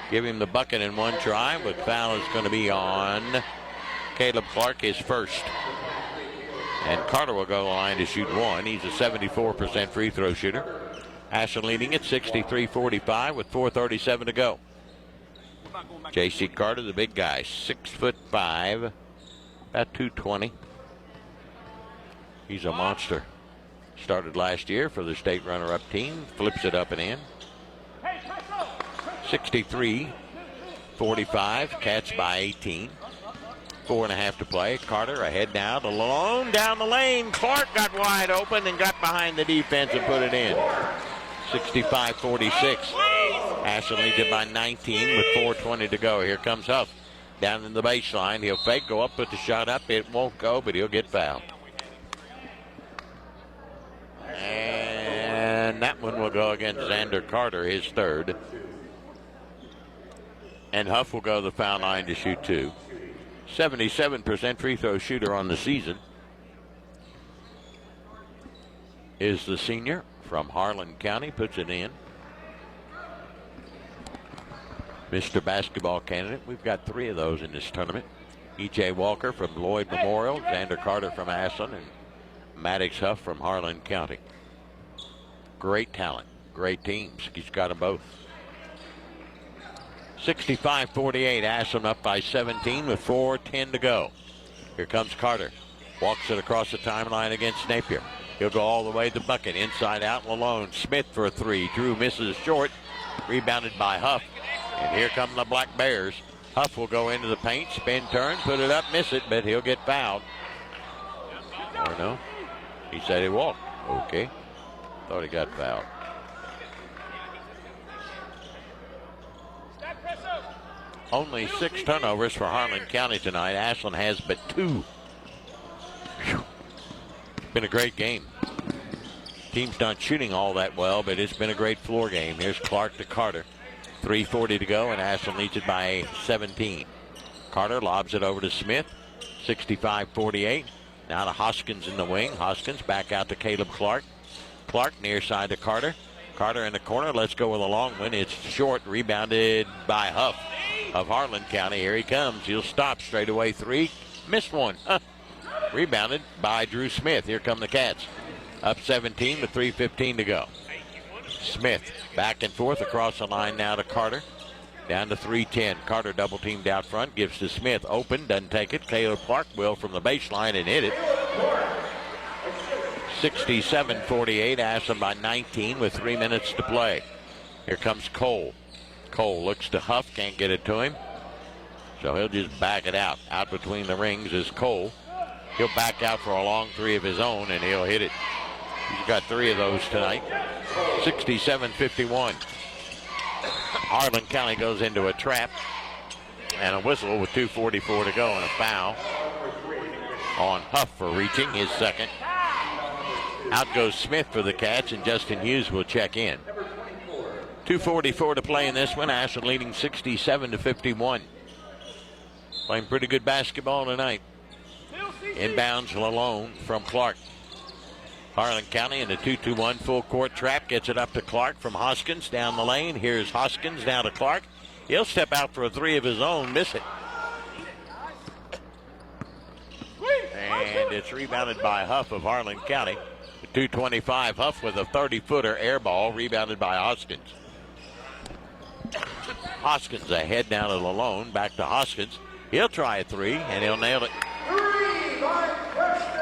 Give him the bucket in one try, but foul is going to be on Caleb Clark, his first. And Carter will go to the line to shoot 1. He's a 74% free throw shooter. Ashland leading at 63-45 with 4:37 to go. J.C. Carter, the big guy, 6'5", about 220. He's a monster. Started last year for the state runner-up team. Flips it up and in. 63-45. Cats by 18. 4.5 to play. Carter ahead now to Lalone down the lane. Clark got wide open and got behind the defense and put it in. 65-46. Ashland leads it by 19 with 4:20 to go. Here comes Huff down in the baseline. He'll fake, go up, put the shot up. It won't go, but he'll get fouled. And that one will go against Xander Carter, his 3rd. And Huff will go to the foul line to shoot 2. 77% free throw shooter on the season is the senior from Harlan County. Puts it in. Mr. Basketball candidate. We've got 3 of those in this tournament. E.J. Walker from Lloyd Memorial, Xander Carter from Ashland, and Maddox Huff from Harlan County. Great talent, great teams. He's got them both. 65-48, Ashland up by 17 with 4:10 to go. Here comes Carter. Walks it across the timeline against Napier. He'll go all the way to the bucket. Inside out, Lalone. Smith for a 3. Drew misses short. Rebounded by Huff. And here come the Black Bears. Huff will go into the paint, spin, turn, put it up, miss it, but he'll get fouled. Or no. He said he walked. Okay. Thought he got fouled. Only 6 turnovers for Harlan County tonight. Ashland has but 2. Whew. It's been a great game. Team's not shooting all that well, but it's been a great floor game. Here's Clark to Carter. 3:40 to go, and Ashland leads it by 17. Carter lobs it over to Smith. 65-48. Now to Hoskins in the wing. Hoskins back out to Caleb Clark. Clark near side to Carter. Carter in the corner. Let's go with a long one. It's short. Rebounded by Huff of Harlan County. Here he comes. He'll stop straight away. 3. Missed one. Rebounded by Drew Smith. Here come the Cats. Up 17 with 3:15 to go. Smith back and forth across the line now to Carter. Down to 3:10. Carter double teamed out front. Gives to Smith. Open. Doesn't take it. Caleb Clark will from the baseline and hit it. 67-48. Ashland by 19 with 3 minutes to play. Here comes Cole. Cole looks to Huff. Can't get it to him. So he'll just back it out. Out between the rings is Cole. He'll back out for a long 3 of his own, and he'll hit it. He's got 3 of those tonight. 67-51. Harlan County goes into a trap. And a whistle with 2:44 to go and a foul on Huff for reaching, his second. Out goes Smith for the Cats, and Justin Hughes will check in. 2:44 to play in this one. Ashland leading 67-51. Playing pretty good basketball tonight. Inbounds Lalone from Clark. Harlan County in the 2-2-1 full court trap. Gets it up to Clark from Hoskins down the lane. Here's Hoskins now to Clark. He'll step out for a three of his own. Miss it. And it's rebounded by Huff of Harlan County. The 225 Huff with a 30-footer air ball. Rebounded by Hoskins. Hoskins ahead down to Lalone. Back to Hoskins. He'll try a three, and he'll nail it.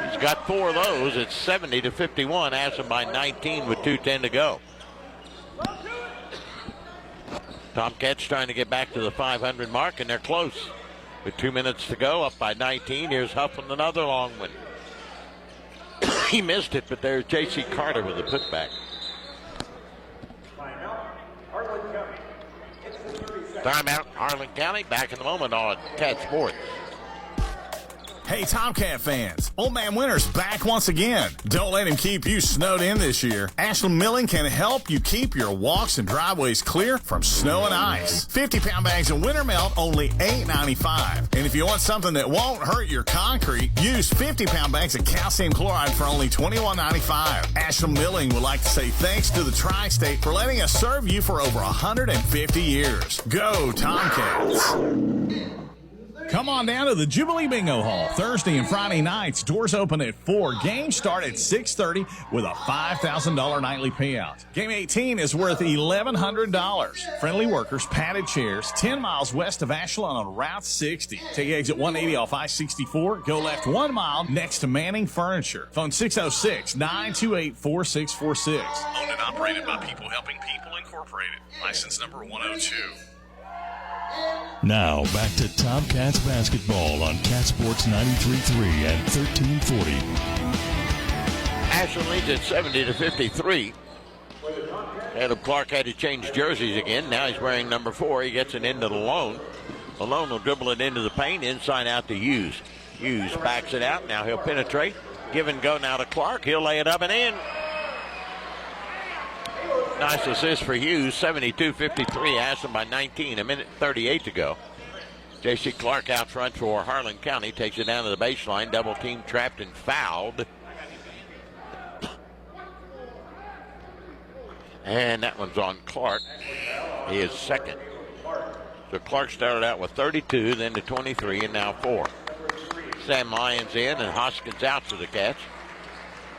He's got 4 of those. It's 70-51. Ashland by 19 with 2:10 to go. Tomcats trying to get back to the 500 mark, and they're close. With 2 minutes to go, up by 19. Here's Huff with another long one. He missed it, but there's J.C. Carter with a putback. Timeout, Harlan County. Back in a moment on Cat Sports. Hey, Tomcat fans, Old Man Winter's back once again. Don't let him keep you snowed in this year. Ashland Milling can help you keep your walks and driveways clear from snow and ice. 50-pound bags of winter melt, only $8.95. And if you want something that won't hurt your concrete, use 50-pound bags of calcium chloride for only $21.95. Ashland Milling would like to say thanks to the Tri-State for letting us serve you for over 150 years. Go Tomcats! Come on down to the Jubilee Bingo Hall Thursday and Friday nights. Doors open at 4. Games start at 6:30 with a $5,000 nightly payout. Game 18 is worth $1,100. Friendly workers, padded chairs, 10 miles west of Ashland on Route 60. Take exit 180 off I-64. Go left 1 mile next to Manning Furniture. Phone 606-928-4646. Owned and operated by People Helping People Incorporated. License number 102. Now, back to Tomcats basketball on Cat Sports 93.3 and 1340. Ashland leads at 70-53. Adam Clark had to change jerseys again. Now he's wearing number 4. He gets it into Lalone. Lalone will dribble it into the paint, inside out to Hughes. Hughes backs it out. Now he'll penetrate. Give and go now to Clark. He'll lay it up and in. Nice assist for Hughes. 72-53. Ashland by 19. 1:38 to go. J.C. Clark out front for Harlan County. Takes it down to the baseline. Double team trapped and fouled. And that one's on Clark. He is second. So Clark started out with 32, then to 23, and now 4. Sam Lyons in and Hoskins out for the Cats,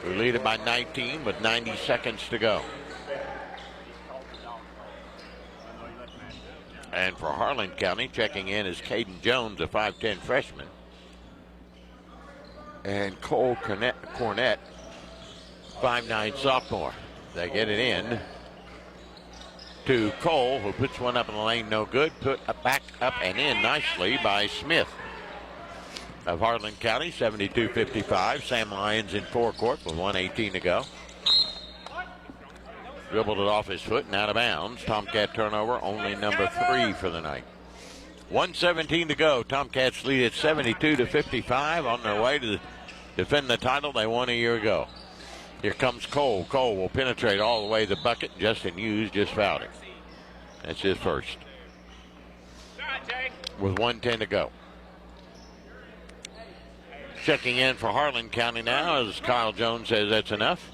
who lead it by 19 with 90 seconds to go. And for Harlan County, checking in is Caden Jones, a 5'10 freshman. And Cole Cornett, 5'9 sophomore. They get it in to Cole, who puts one up in the lane, no good. Put back up and in nicely by Smith of Harlan County, 72-55. Sam Lyons in forecourt with 1:18 to go. Dribbled it off his foot and out of bounds. Tomcat turnover, only number 3 for the night. 1:17 to go. Tomcats lead at 72-55 on their way to defend the title they won a year ago. Here comes Cole. Cole will penetrate all the way to the bucket. Justin Hughes just fouled him. That's his first. With 1:10 to go. Checking in for Harlan County now, as Kyle Jones says that's enough,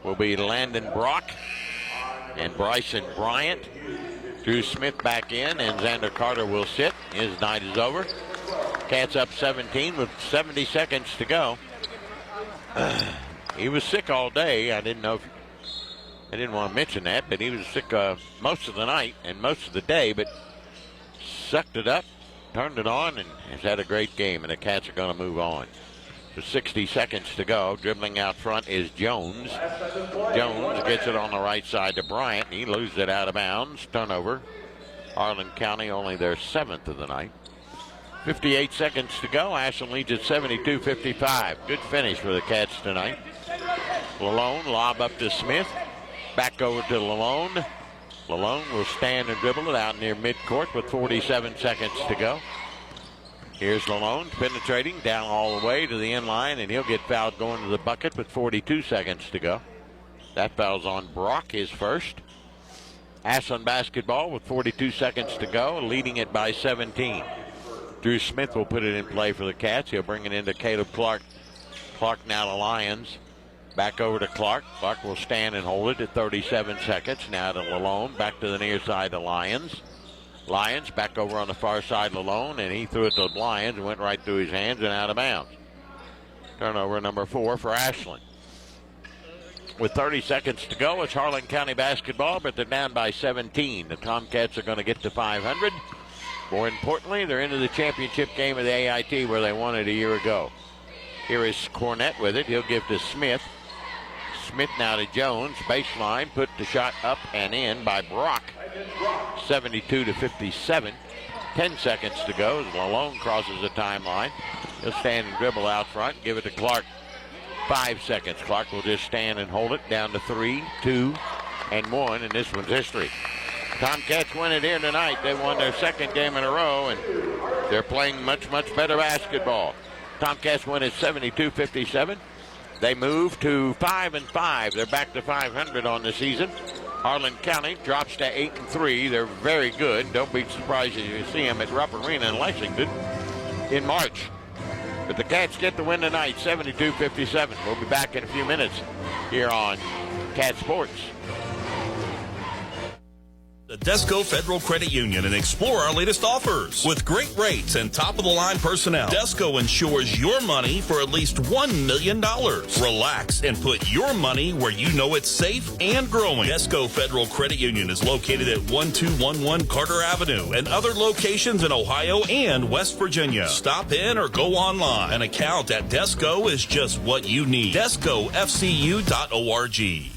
will be Landon Brock and Bryson Bryant. Drew Smith back in, and Xander Carter will sit. His night is over. Cats up 17 with 70 seconds to go. He was sick all day. I didn't want to mention that, but he was sick most of the night and most of the day, but sucked it up, turned it on, and has had a great game, and the Cats are going to move on. With 60 seconds to go, dribbling out front is Jones. Jones gets it on the right side to Bryant. He loses it out of bounds. Turnover. Harlan County only their 7th of the night. 58 seconds to go. Ashland leads at 72-55. Good finish for the Cats tonight. Lalone, lob up to Smith. Back over to Lalone. Lalone will stand and dribble it out near midcourt with 47 seconds to go. Here's Lalone penetrating down all the way to the end line, and he'll get fouled going to the bucket with 42 seconds to go. That foul's on Brock, his first. Ashland basketball with 42 seconds to go, leading it by 17. Drew Smith will put it in play for the Cats. He'll bring it into Caleb Clark. Clark now to Lyons. Back over to Clark. Clark will stand and hold it at 37 seconds. Now to Lalone. Back to the near side to Lyons. Lyons back over on the far side, Lalone, and he threw it to Lyons and went right through his hands and out of bounds. Turnover number 4 for Ashland. With 30 seconds to go, it's Harlan County basketball, but they're down by 17. The Tomcats are going to get to 500. More importantly, they're into the championship game of the AIT where they won it a year ago. Here is Cornett with it. He'll give to Smith. Smith now to Jones. Baseline, put the shot up and in by Brock. 72-57. 10 seconds to go as Lalone crosses the timeline. He'll stand and dribble out front. Give it to Clark. 5 seconds. Clark will just stand and hold it down to 3, 2, and 1, and this one's history. Tomcats win it here tonight. They won their second game in a row, and they're playing much, much better basketball. Tomcats win at 72-57. They move to 5-5. They're back to 500 on the season. Harlan County drops to 8-3. They're very good. Don't be surprised if you see them at Rupp Arena in Lexington in March. But the Cats get the win tonight, 72-57. We'll be back in a few minutes here on Cat Sports. The Desco Federal Credit Union and explore our latest offers. With great rates and top-of-the-line personnel, Desco insures your money for at least $1 million. Relax and put your money where you know it's safe and growing. Desco Federal Credit Union is located at 1211 Carter Avenue and other locations in Ohio and West Virginia. Stop in or go online. An account at Desco is just what you need. DescoFCU.org.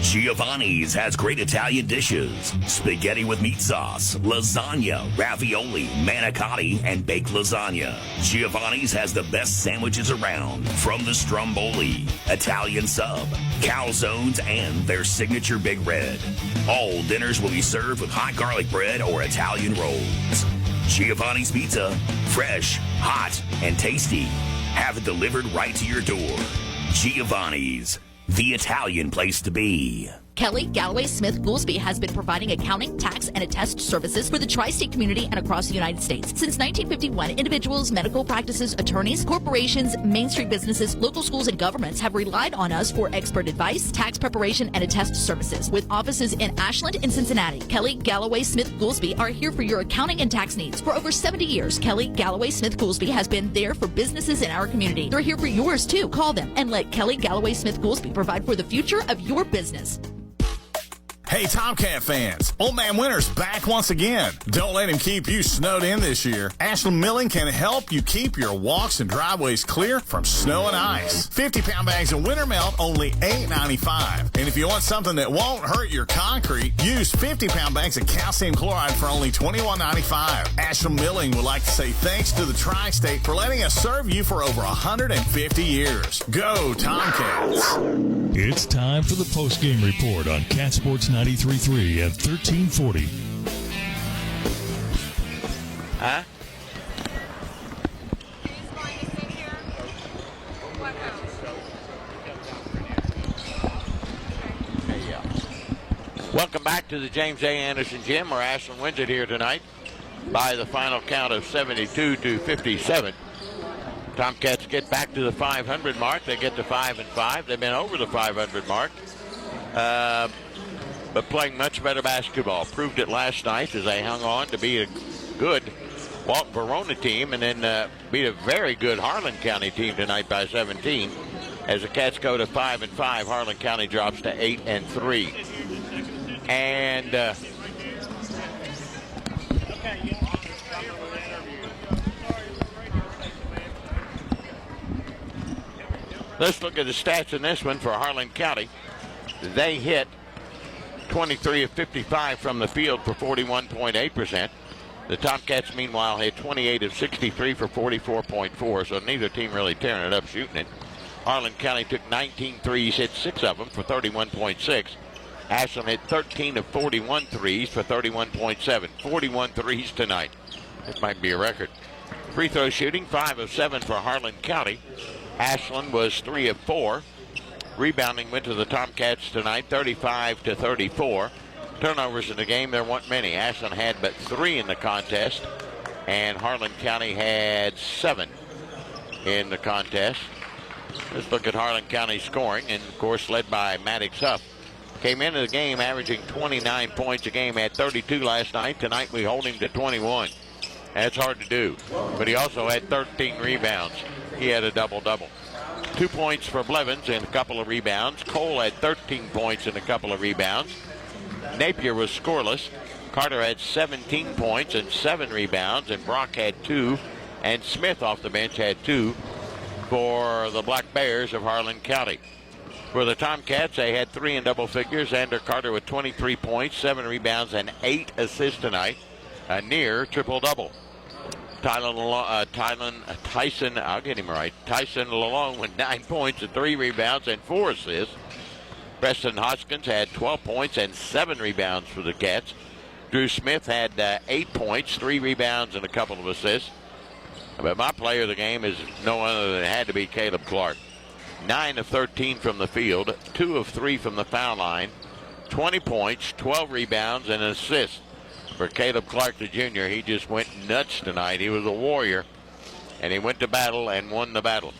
Giovanni's has great Italian dishes. Spaghetti with meat sauce, lasagna, ravioli, manicotti, and baked lasagna. Giovanni's has the best sandwiches around, from the stromboli, Italian sub, calzones, and their signature Big Red. All dinners will be served with hot garlic bread or Italian rolls. Giovanni's Pizza, fresh, hot, and tasty. Have it delivered right to your door. Giovanni's, the Italian place to be. Kelly Galloway Smith Goolsby has been providing accounting, tax, and attest services for the tri-state community and across the United States. Since 1951, individuals, medical practices, attorneys, corporations, Main Street businesses, local schools, and governments have relied on us for expert advice, tax preparation, and attest services. With offices in Ashland and Cincinnati, Kelly Galloway Smith Goolsby are here for your accounting and tax needs. For over 70 years, Kelly Galloway Smith Goolsby has been there for businesses in our community. They're here for yours, too. Call them and let Kelly Galloway Smith Goolsby provide for the future of your business. Hey, Tomcat fans, Old Man Winter's back once again. Don't let him keep you snowed in this year. Ashland Milling can help you keep your walks and driveways clear from snow and ice. 50-pound bags of winter melt, only $8.95. And if you want something that won't hurt your concrete, use 50-pound bags of calcium chloride for only $21.95. Ashland Milling would like to say thanks to the Tri-State for letting us serve you for over 150 years. Go, Tomcats. It's time for the post-game report on Cat Sports 93.3 at 1340. Huh? Welcome back to the James A. Anderson Gym, where Ashland wins it here tonight by the final count of 72-57. Tomcats get back to the 500 mark. They get to 5-5. They've been over the 500 mark, but playing much better basketball. Proved it last night as they hung on to beat a good Walton Verona team and then beat a very good Harlan County team tonight by 17. As the Cats go to 5-5, Harlan County drops to 8-3. And let's look at the stats in this one for Harlan County. They hit 23 of 55 from the field for 41.8%. The Tomcats, meanwhile, hit 28 of 63 for 44.4%, so neither team really tearing it up shooting it. Harlan County took 19 threes, hit 6 of them for 31.6%. Ashland hit 13 of 41 threes for 31.7%. 41 threes tonight. This might be a record. Free throw shooting, 5 of 7 for Harlan County. Ashland was 3 of 4. Rebounding went to the Tomcats tonight, 35-34. Turnovers in the game, there weren't many. Ashland had but 3 in the contest. and Harlan County had 7 in the contest. Let's look at Harlan County scoring, and of course led by Maddox Huff. Came into the game averaging 29 points a game, had 32 last night. Tonight we hold him to 21. That's hard to do, but he also had 13 rebounds. He had a double-double. 2 points for Blevins and a couple of rebounds. Cole had 13 points and a couple of rebounds. Napier was scoreless. Carter had 17 points and 7 rebounds, and Brock had 2, and Smith off the bench had 2 for the Black Bears of Harlan County. For the Tomcats, they had 3 in double figures. Xander Carter with 23 points, 7 rebounds, and 8 assists tonight. A near triple-double. Tyson Lalone with 9 points and 3 rebounds and 4 assists. Preston Hoskins had 12 points and 7 rebounds for the Cats. Drew Smith had 8 points, 3 rebounds, and a couple of assists. But my player of the game is no other than it had to be Caleb Clark. 9 of 13 from the field, 2 of 3 from the foul line, 20 points, 12 rebounds, and an assist. For Caleb Clark, the junior, he just went nuts tonight. He was a warrior, and he went to battle and won the battle.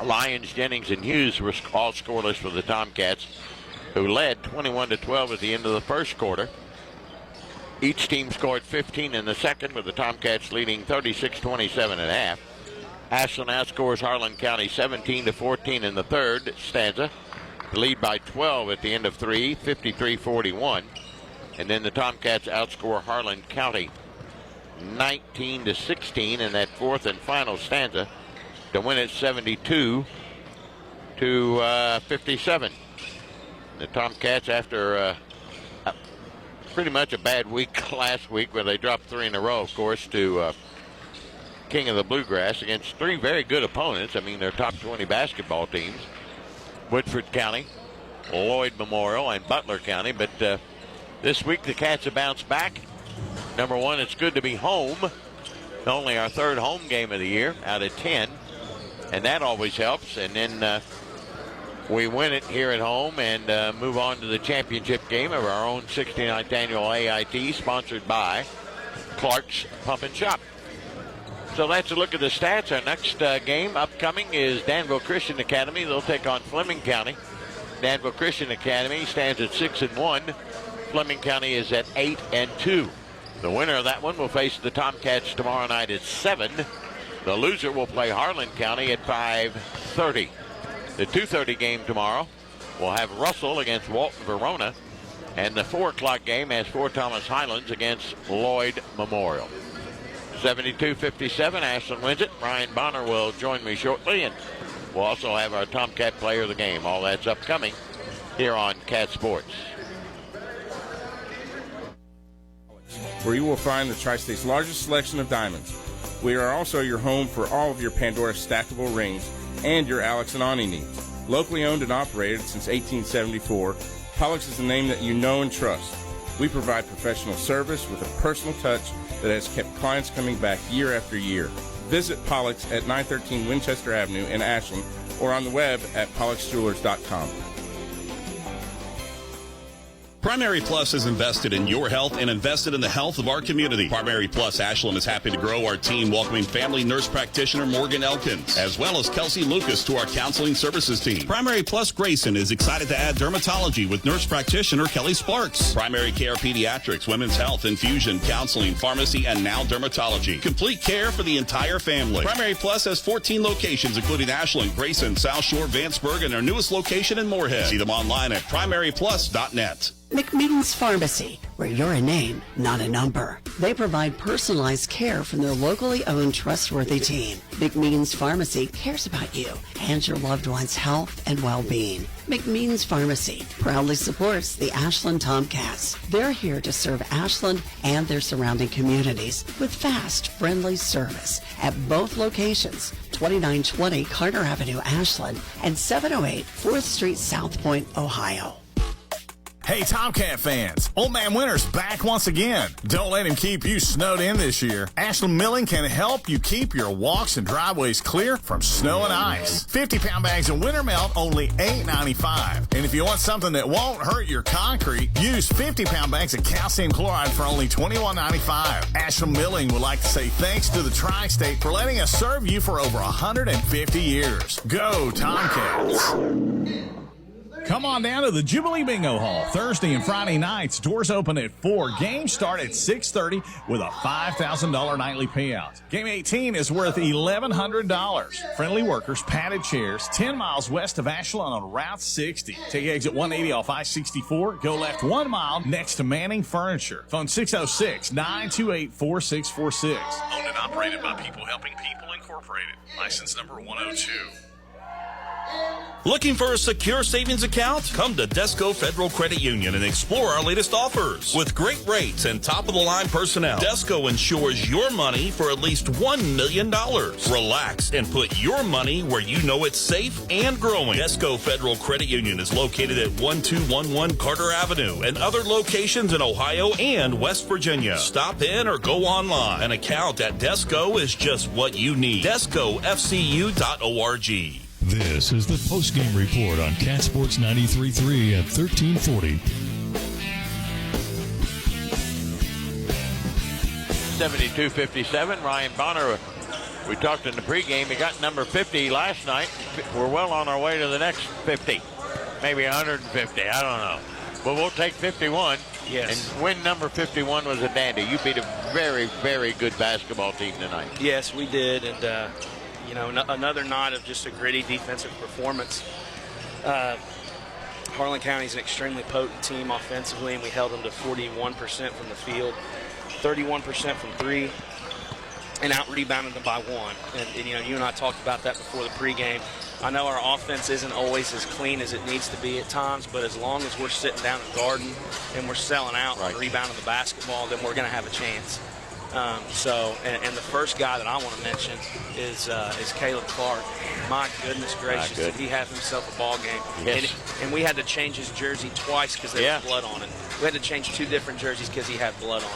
Lyons, Jennings, and Hughes were all scoreless for the Tomcats, who led 21-12 at the end of the first quarter. Each team scored 15 in the second, with the Tomcats leading 36-27 at half. Ashland outscores Harlan County 17-14 in the third stanza, to lead by 12 at the end of 3, 53-41. And then the Tomcats outscore Harlan County 19-16 in that fourth and final stanza to win it 72-57. The Tomcats, after pretty much a bad week last week where they dropped 3 in a row, of course, to King of the Bluegrass against 3 very good opponents. I mean, they're top 20 basketball teams. Woodford County, Lloyd Memorial, and Butler County. But this week the Cats have bounced back. Number one, it's good to be home. Only our 3rd home game of the year out of 10. And that always helps. And then we win it here at home and move on to the championship game of our own 69th annual AIT, sponsored by Clark's Pump and Shop. So that's a look at the stats. Our next game upcoming is Danville Christian Academy. They'll take on Fleming County. Danville Christian Academy stands at 6-1. Fleming County is at 8-2. The winner of that one will face the Tomcats tomorrow night at 7. The loser will play Harlan County at 5:30. The 2:30 game tomorrow will have Russell against Walton Verona, and the 4 o'clock game has Fort Thomas Highlands against Lloyd Memorial. 72-57, Ashland wins it. Ryan Bonner will join me shortly, and we'll also have our Tomcat player of the game. All that's upcoming here on Cat Sports. Where you will find the Tri-State's largest selection of diamonds. We are also your home for all of your Pandora stackable rings and your Alex and Ani needs. Locally owned and operated since 1874, Pollux is the name that you know and trust. We provide professional service with a personal touch that has kept clients coming back year after year. Visit Pollux at 913 Winchester Avenue in Ashland or on the web at polluxjewelers.com. Primary Plus is invested in your health and invested in the health of our community. Primary Plus Ashland is happy to grow our team, welcoming family nurse practitioner Morgan Elkins, as well as Kelsey Lucas to our counseling services team. Primary Plus Grayson is excited to add dermatology with nurse practitioner Kelly Sparks. Primary Care Pediatrics, Women's Health, Infusion, Counseling, Pharmacy, and now dermatology. Complete care for the entire family. Primary Plus has 14 locations, including Ashland, Grayson, South Shore, Vanceburg, and their newest location in Moorhead. See them online at primaryplus.net. McMeans Pharmacy, where you're a name, not a number. They provide personalized care from their locally owned, trustworthy team. McMeans Pharmacy cares about you and your loved one's health and well-being. McMeans Pharmacy proudly supports the Ashland Tomcats. They're here to serve Ashland and their surrounding communities with fast, friendly service at both locations, 2920 Carter Avenue, Ashland, and 708 4th Street, South Point, Ohio. Hey, Tomcat fans, Old Man Winter's back once again. Don't let him keep you snowed in this year. Ashland Milling can help you keep your walks and driveways clear from snow and ice. 50-pound bags of winter melt, only $8.95. And if you want something that won't hurt your concrete, use 50-pound bags of calcium chloride for only $21.95. Ashland Milling would like to say thanks to the Tri-State for letting us serve you for over 150 years. Go Tomcats! Come on down to the Jubilee Bingo Hall. Thursday and Friday nights. Doors open at 4. Games start at 6:30 with a $5,000 nightly payout. Game 18 is worth $1,100. Friendly workers, padded chairs, 10 miles west of Ashland on Route 60. Take exit 180 off I-64. Go left 1 mile next to Manning Furniture. Phone 606-928-4646. Owned and operated by People Helping People Incorporated. License number 102. Looking for a secure savings account? Come to Desco Federal Credit Union and explore our latest offers. With great rates and top-of-the-line personnel, Desco insures your money for at least $1 million. Relax and put your money where you know it's safe and growing. Desco Federal Credit Union is located at 1211 Carter Avenue and other locations in Ohio and West Virginia. Stop in or go online. An account at Desco is just what you need. DescoFCU.org. This is the postgame report on Cat Sports 93.3 at 1340. 72-57. Ryan Bonner, we talked in the pregame. He got number 50 last night. We're well on our way to the next 50. Maybe 150. I don't know. But we'll take 51. Yes. And win number 51 was a dandy. You beat a very, very good basketball team tonight. Yes, we did. And, another night of just a gritty defensive performance. Harlan County is an extremely potent team offensively, and we held them to 41% from the field, 31% from three, and out-rebounded them by one. And, you and I talked about that before the pregame. I know our offense isn't always as clean as it needs to be at times, but as long as we're sitting down and guarding and we're selling out and rebounding the basketball, then we're going to have a chance. And the first guy that I want to mention is Caleb Clark. My goodness gracious, did he have himself a ball game. Yes. And we had to change his jersey twice because there was blood on it. We had to change 2 different jerseys because he had blood on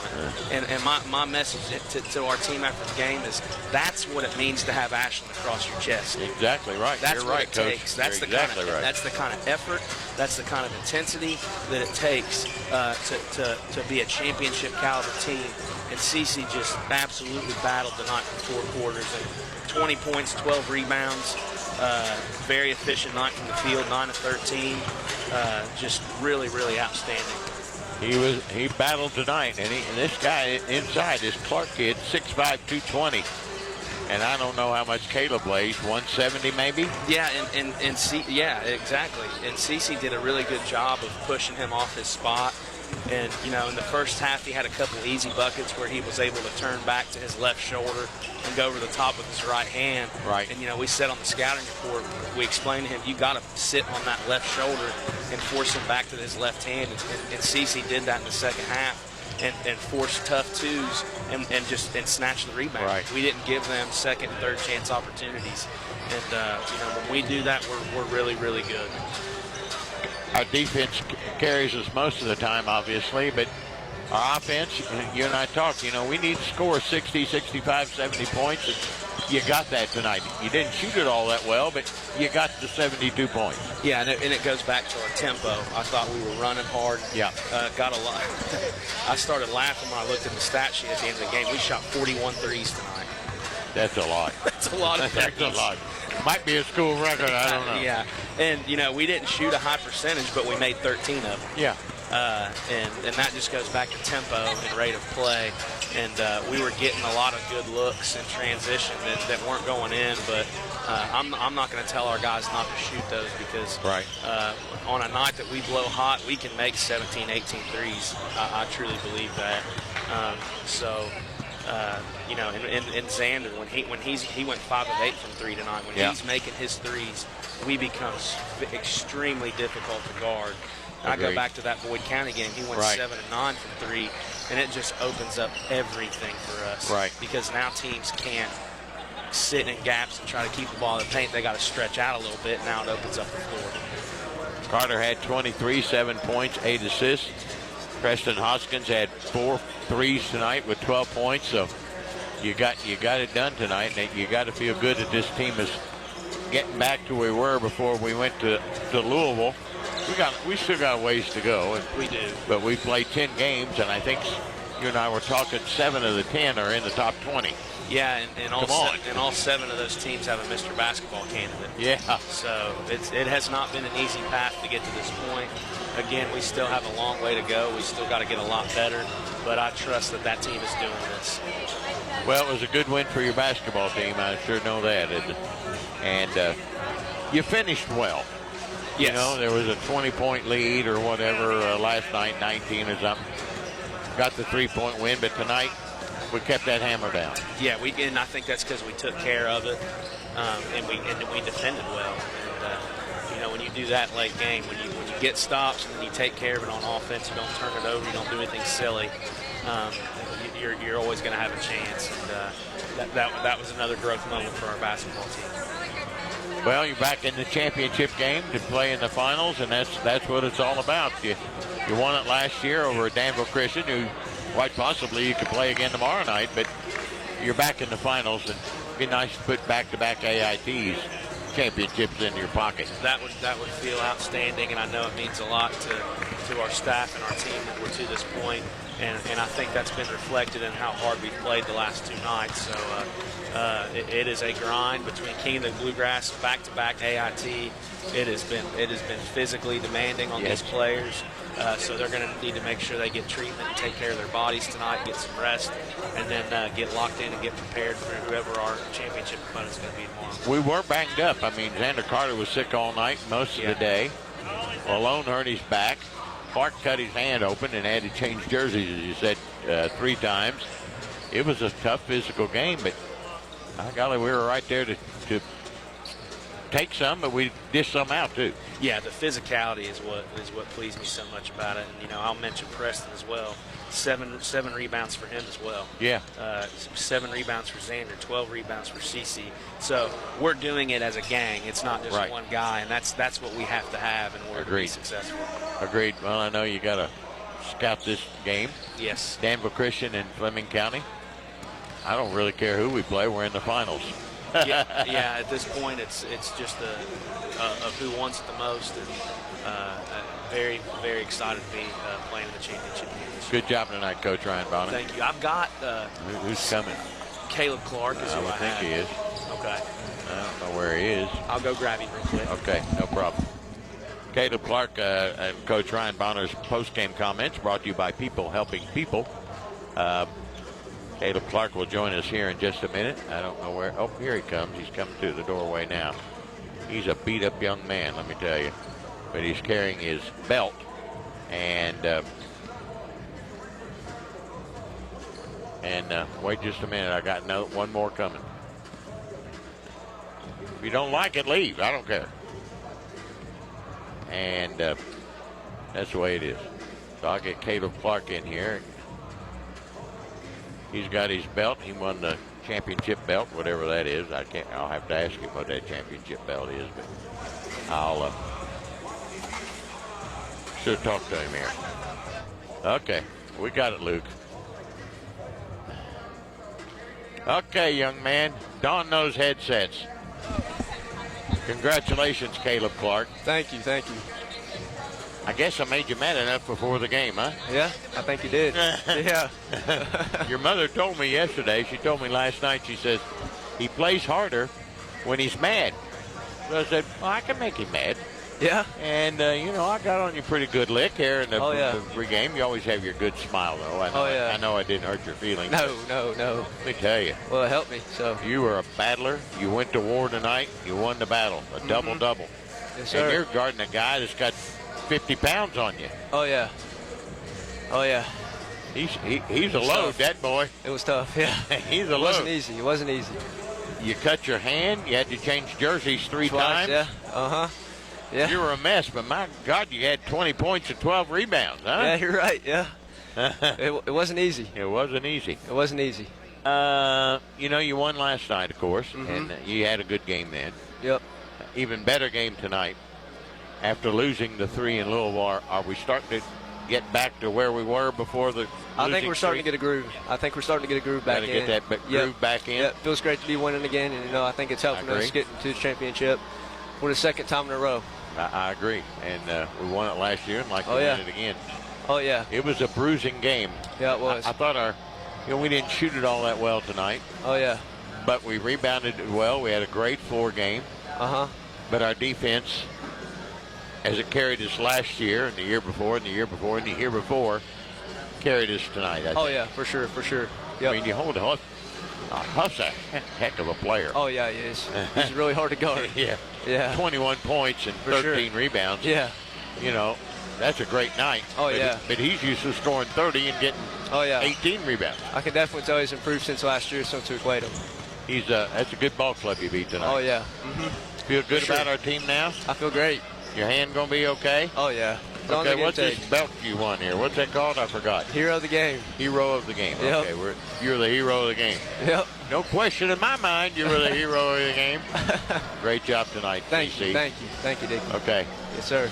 it. And my message to our team after the game is that's what it means to have Ashland across your chest. Exactly right. That's You're what right, it Coach. takes. That's You're the exactly kind of right. That's the kind of effort. That's the kind of intensity that it takes to be a championship caliber team. And CC just absolutely battled tonight for 4 quarters. And 20 points, 12 rebounds, very efficient night from the field, 9 of 13. Just really, really outstanding. He battled tonight, and this guy inside, this Clark kid, 6'5", 220. And I don't know how much Caleb weighs, 170 maybe? Yeah, yeah, exactly. And CC did a really good job of pushing him off his spot. And, in the first half, he had a couple easy buckets where he was able to turn back to his left shoulder and go over the top with his right hand. Right. And, we said on the scouting report, we explained to him, you got to sit on that left shoulder and force him back to his left hand. And CC did that in the second half and forced tough twos and snatched the rebound. Right. We didn't give them second and third chance opportunities. And, when we do that, we're really, really good. Our defense carries us most of the time, obviously, but our offense, you and I talked, we need to score 60, 65, 70 points. And you got that tonight. You didn't shoot it all that well, but you got the 72 points. Yeah, and it goes back to our tempo. I thought we were running hard. Yeah. Got a lot. I started laughing when I looked at the stat sheet at the end of the game. We shot 41 threes tonight. That's a lot. That's a lot of threes. That's a lot. Might be a school record. I don't know. Yeah. And, we didn't shoot a high percentage, but we made 13 of them. Yeah. And that just goes back to tempo and rate of play. And we were getting a lot of good looks in transition that weren't going in. But I'm not going to tell our guys not to shoot those because on a night that we blow hot, we can make 17, 18 threes. I truly believe that. And Xander, when he went 5 of 8 from 3 tonight. When he's making his threes, we become extremely difficult to guard. I go back to that Boyd County game. He went 7 of 9 from 3, and it just opens up everything for us. Right. Because now teams can't sit in gaps and try to keep the ball in the paint. They got to stretch out a little bit. Now it opens up the floor. Carter had 23, 7 points, 8 assists. Preston Hoskins had 4 threes tonight with 12 points. So you got it done tonight, and you got to feel good that this team is getting back to where we were before we went to Louisville. We still got a ways to go. And we do. But we played 10 games, and I think you and I were talking 7 of the 10 are in the top 20. Yeah, and all 7 of those teams have a Mr. Basketball candidate. Yeah. So it has not been an easy path to get to this point. Again, we still have a long way to go. We still got to get a lot better, but I trust that team is doing this. Well, it was a good win for your basketball team. I sure know that. And you finished well. Yes. You know, there was a 20-point lead or whatever last night, 19 or something. Got the 3-point win, but tonight we kept that hammer down. Yeah, and I think that's because we took care of it, and we defended well. And you know, when you do that late game, when you get stops and then you take care of it on offense, you don't turn it over, you don't do anything silly, you're always going to have a chance. And that was another growth moment for our basketball team. Well, you're back in the championship game to play in the finals, and that's what it's all about. You won it last year over at Danville Christian, who quite possibly you could play again tomorrow night, but you're back in the finals, and it'd be nice to put back-to-back AITs championships in your pocket. That would feel outstanding, and I know it means a lot to our staff and our team that we're to this point. And I think that's been reflected in how hard we've played the last 2 nights. So it is a grind between King of the Bluegrass, back-to-back AIT. It has been physically demanding on these players. So they're going to need to make sure they get treatment and take care of their bodies tonight, get some rest, and then get locked in and get prepared for whoever our championship opponent's going to be tomorrow. We were banged up. I mean, Xander Carter was sick all night, most of the day. Malone hurt his back. Clark cut his hand open and had to change jerseys, as you said, 3 times. It was a tough physical game, but by golly, we were right there to take some, but we dished some out too. Yeah, the physicality is what pleased me so much about it. And, you know, I'll mention Preston as well. 7 rebounds for him as well. Yeah. 7 rebounds for Xander, 12 rebounds for CeCe. So we're doing it as a gang. It's not just one guy, and that's what we have to have in order to be successful. Agreed. Well, I know you got to scout this game. Yes. Danville Christian and Fleming County. I don't really care who we play. We're in the finals. yeah. At this point, it's just of who wants it the most, and very, very excited to be playing in the championship game. Good job tonight, Coach Ryan Bonner. Thank you. I've got who's coming? Caleb Clark is who I think he is. Okay. I don't know where he is. I'll go grab him real quick. Okay, no problem. Caleb Clark and Coach Ryan Bonner's post-game comments brought to you by People Helping People. Caleb Clark will join us here in just a minute. I don't know where. Oh, here he comes. He's coming through the doorway now. He's a beat-up young man, let me tell you. But he's carrying his belt. And wait just a minute. I got one more coming. If you don't like it, leave. I don't care. And that's the way it is. So I'll get Caleb Clark in here. He's got his belt. He won the championship belt, whatever that is. I'll have to ask him what that championship belt is, but I'll should talk to him here. Okay, we got it, Luke. Okay, young man. Don knows headsets. Congratulations, Caleb Clark. Thank you, thank you. I guess I made you mad enough before the game, huh? Yeah, I think you did. Yeah. Your mother told me yesterday, she told me last night, she says, he plays harder when he's mad. So I said, well, I can make him mad. Yeah. And, you know, I got on you pretty good lick here in the pregame. You always have your good smile, though. I know I didn't hurt your feelings. No. Let me tell you. Well, it helped me. So you were a battler. You went to war tonight. You won the battle. A double-double. Yes, sir. And you're guarding a guy that's got 50 pounds on you. Oh, yeah. He's a load, that boy. It was tough, yeah. He's a load. It wasn't easy. You cut your hand. You had to change jerseys 3 times. Yeah. Uh-huh. Yeah. You were a mess, but my God, you had 20 points and 12 rebounds, huh? Yeah, you're right, yeah. It wasn't easy. It wasn't easy. It wasn't easy. You know, you won last night, of course, and you had a good game then. Yep. Even better game tonight. after losing the 3 in Louisville, are we starting to get back to where we were before the I think we're starting streak? to get a groove. I think we're starting to get a groove back Gotta in. get that groove back in. Yeah, feels great to be winning again, and I think it's helping us get into the championship for the second time in a row. I agree, and we won it last year, and like to win it again. Oh yeah, it was a bruising game. Yeah, it was. I thought we didn't shoot it all that well tonight. Oh yeah, but we rebounded well. We had a great floor game. But our defense, as it carried us last year, and the year before, and the year before, and the year before, carried us tonight. I think. Yeah, for sure. I mean, you hold Huss. Huss a heck of a player. Oh yeah, he is. He's really hard to guard. Yeah. 21 points and 13 rebounds. Yeah. That's a great night. But he's used to scoring 30 and getting 18 rebounds. I can definitely tell he's improved since last year since we played him. That's a good ball club you beat tonight. Oh yeah. Feel good about our team now? I feel great. Your hand gonna be okay? Oh yeah. Okay, what's this belt you won here? What's that called? I forgot. Hero of the game. Hero of the game. Yep. Okay, you're the hero of the game. Yep. No question in my mind, you were the hero of the game. Great job tonight, Thank you. Thank you, Dick. Okay. Yes, sir.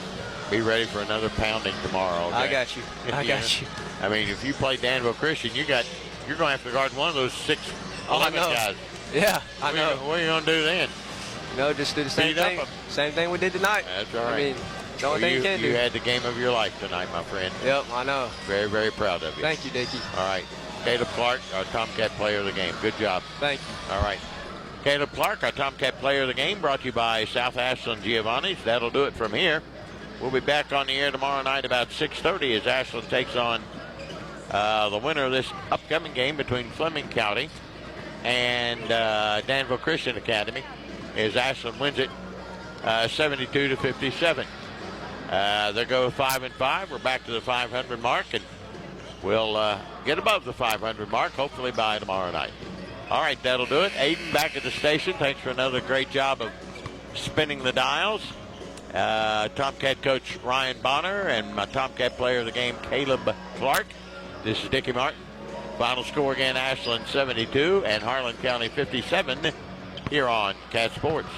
Be ready for another pounding tomorrow. Okay? I got you. I got you. I mean, if you play Danville Christian, you're gonna have to guard one of those 6'11" guys. Yeah, I know. What are you gonna do then? Just do the same thing. Same thing we did tonight. That's all right. I mean, the only thing you can do. You had the game of your life tonight, my friend. Yep, I know. Very, very proud of you. Thank you, Dickie. All right. Caleb Clark, our Tomcat player of the game. Good job. Thank you. All right. Caleb Clark, our Tomcat player of the game, brought to you by South Ashland Giovanni's. That'll do it from here. We'll be back on the air tomorrow night about 6:30 as Ashland takes on the winner of this upcoming game between Fleming County and Danville Christian Academy as Ashland wins it 72-57. They go 5-5. We're back to the 500 mark, and we'll get above the 500 mark hopefully by tomorrow night. All right, that'll do it. Aiden back at the station. Thanks for another great job of spinning the dials. Tomcat coach Ryan Bonner and my Tomcat player of the game, Caleb Clark. This is Dickie Martin. Final score again, Ashland 72 and Harlan County 57 here on Cat Sports.